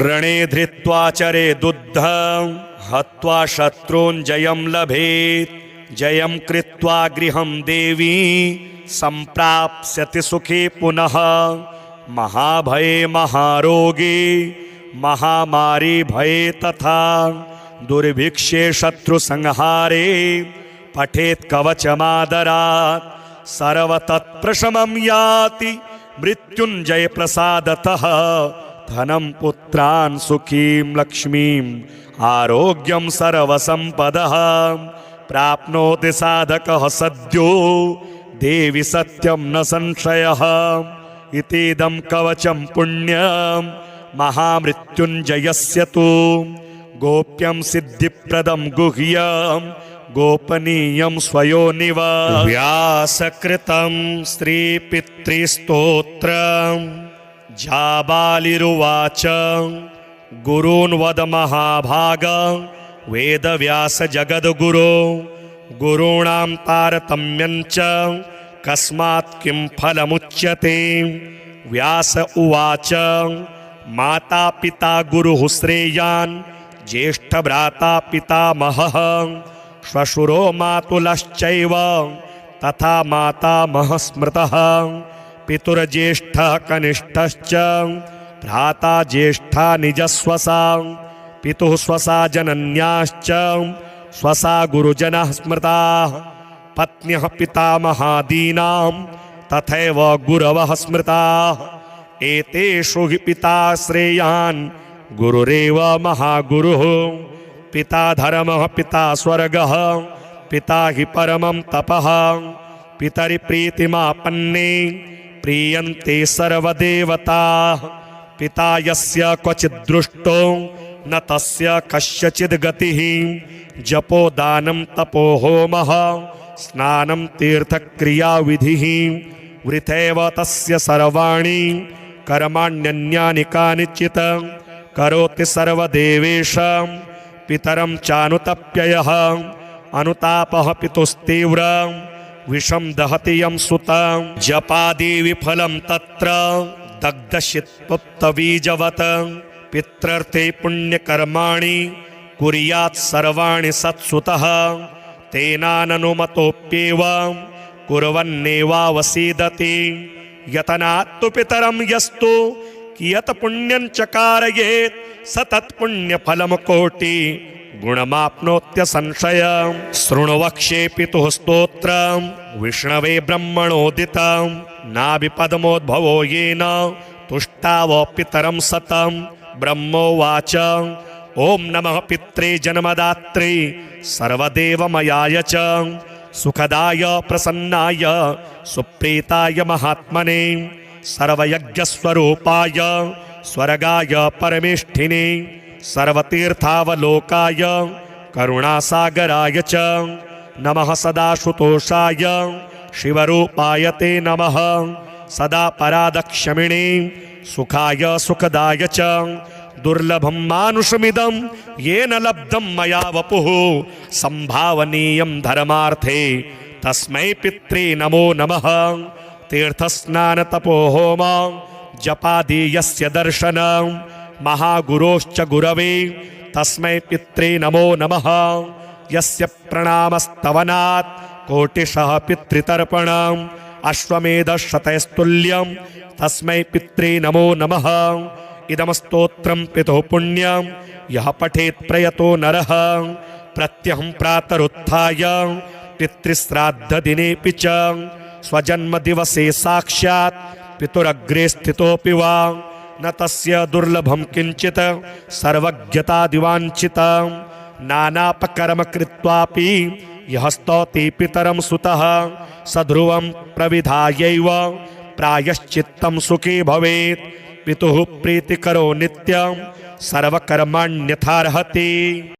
A: रणे धृत्वा चरेदुद्धं हत्वा शत्रून् जयं लभेत्। जयं कृत्वा गृहं देवी सम्प्राप्स्यति सुखे पुनः। महाभये महारोगे महामारी भये तथा दुर्भिक्षे शत्रुसंहारे पठेत् कवचमादरात्। सर्वतत्प्रशमं याति मृत्युञ्जय प्रसादतः। धनं पुत्रान् सुखीं लक्ष्मीं आरोग्यं सर्वसम्पदः प्राप्नोति साधकः सद्यो देवि सत्यं न संशयः। इतीदं कवचं पुण्यं महामृत्युञ्जयस्य तु गोप्यं सिद्धिप्रदं गुह्यं गोपनीयं स्वयोनिव। व्यासकृतं श्रीपितृस्तोत्रं जाबालिरुवाच गुरून् वद महाभाग वेदव्यास जगद्गुरो गुरूणां तारतम्यं च कस्मात् किं फलमुच्यते। व्यास उवाच माता पिता गुरुः श्रेयान् ज्येष्ठभ्राता पितामहः श्वशुरो मातुलश्चैव तथा मातामहः स्मृतः पितुर्ज्येष्ठः कनिष्ठश्च भ्राता ज्येष्ठा निजस्वसा पितुः स्वसा जनन्याश्च स्वसा गुरुजनः स्मृताः पत्न्यः पितामहादीनां तथैव गुरवः स्मृताः एतेषु हि पिता श्रेयान् गुरुरेव महागुरुः पिता धर्मः पिता स्वर्गः पिता हि परमं तपः पितरि प्रीतिमापन्ने प्रीयन्ते सर्वदेवताः पिता यस्य क्वचित् दृष्टो न तस्य कस्यचिद् गतिः जपो दानं तपो होमः स्नानं तीर्थक्रियाविधिः वृथैव तस्य सर्वाणि कर्माण्यन्यानि कानिचित् करोति सर्वदेवेश पितरं चानुतप्ययः अनुतापः पितुस्तीव्र विषं दहति यं सुतं जपादि विफलं तत्र दग्धशित्पुप्तबीजवत् पित्रर्थे पुण्यकर्माणि कुर्यात् सर्वाणि सत्सुतः तेनाननुमतोऽप्येव कुर्वन्नेवावसीदति यतनात् तु पितरं यस्तु कियत् पुण्यं च कारयेत् स तत्पुण्यफलं कोटि गुणमाप्नोत्य संशयं शृण्वक्ष्ये पितुः स्तोत्रं विष्णवे ब्रह्मणोदितं नाभिपद्मोद्भवो येन तुष्टाव पितरं सतं ब्रह्मोवाच ॐ नमः पित्रे जन्मदात्रे सर्वदेवमयाय च सुखदाय प्रसन्नाय सुप्रीताय महात्मने सर्वयज्ञस्वरूपाय स्वर्गाय परमेष्ठिने सर्वतीर्थावलोकाय करुणासागराय च नमः सदाशुतोषाय शिवरूपाय ते नमः सदा परादक्षमिणे सुखाय सुखदाय च दुर्लभं मानुषमिदं येन लब्धं मया वपुः संभावनीयं धर्मार्थे तस्मै पित्रे नमो नमः तीर्थस्नानतपोहोम जपादीयस्य दर्शनं महागुरोश्च गुरवे तस्मै पित्रे नमो नमः यस्य प्रणामस्तवनात् कोटिशः पितृतर्पणम् अश्वमेधशतैस्तुल्यं तस्मै पित्रे नमो नमः इदमस्तोत्रं पितुः पुण्यं यः पठेत् प्रयतो नरः प्रत्यहं प्रातरुत्थाय पितृश्राद्धदिनेऽपि च स्वजन्मदिवसे साक्षात् पितुरग्रे स्थितोऽपि वा न तस्य दुर्लभं किञ्चित् सर्वज्ञतादिवाञ्छितं नानापकर्म कृत्वापि यः स्तौति पितरं सुतः सध्रुवं प्रविधायैव प्रायश्चित्तं सुखी भवेत् पितुः प्रीतिकरो नित्यं सर्वकर्माण्यथार्हति।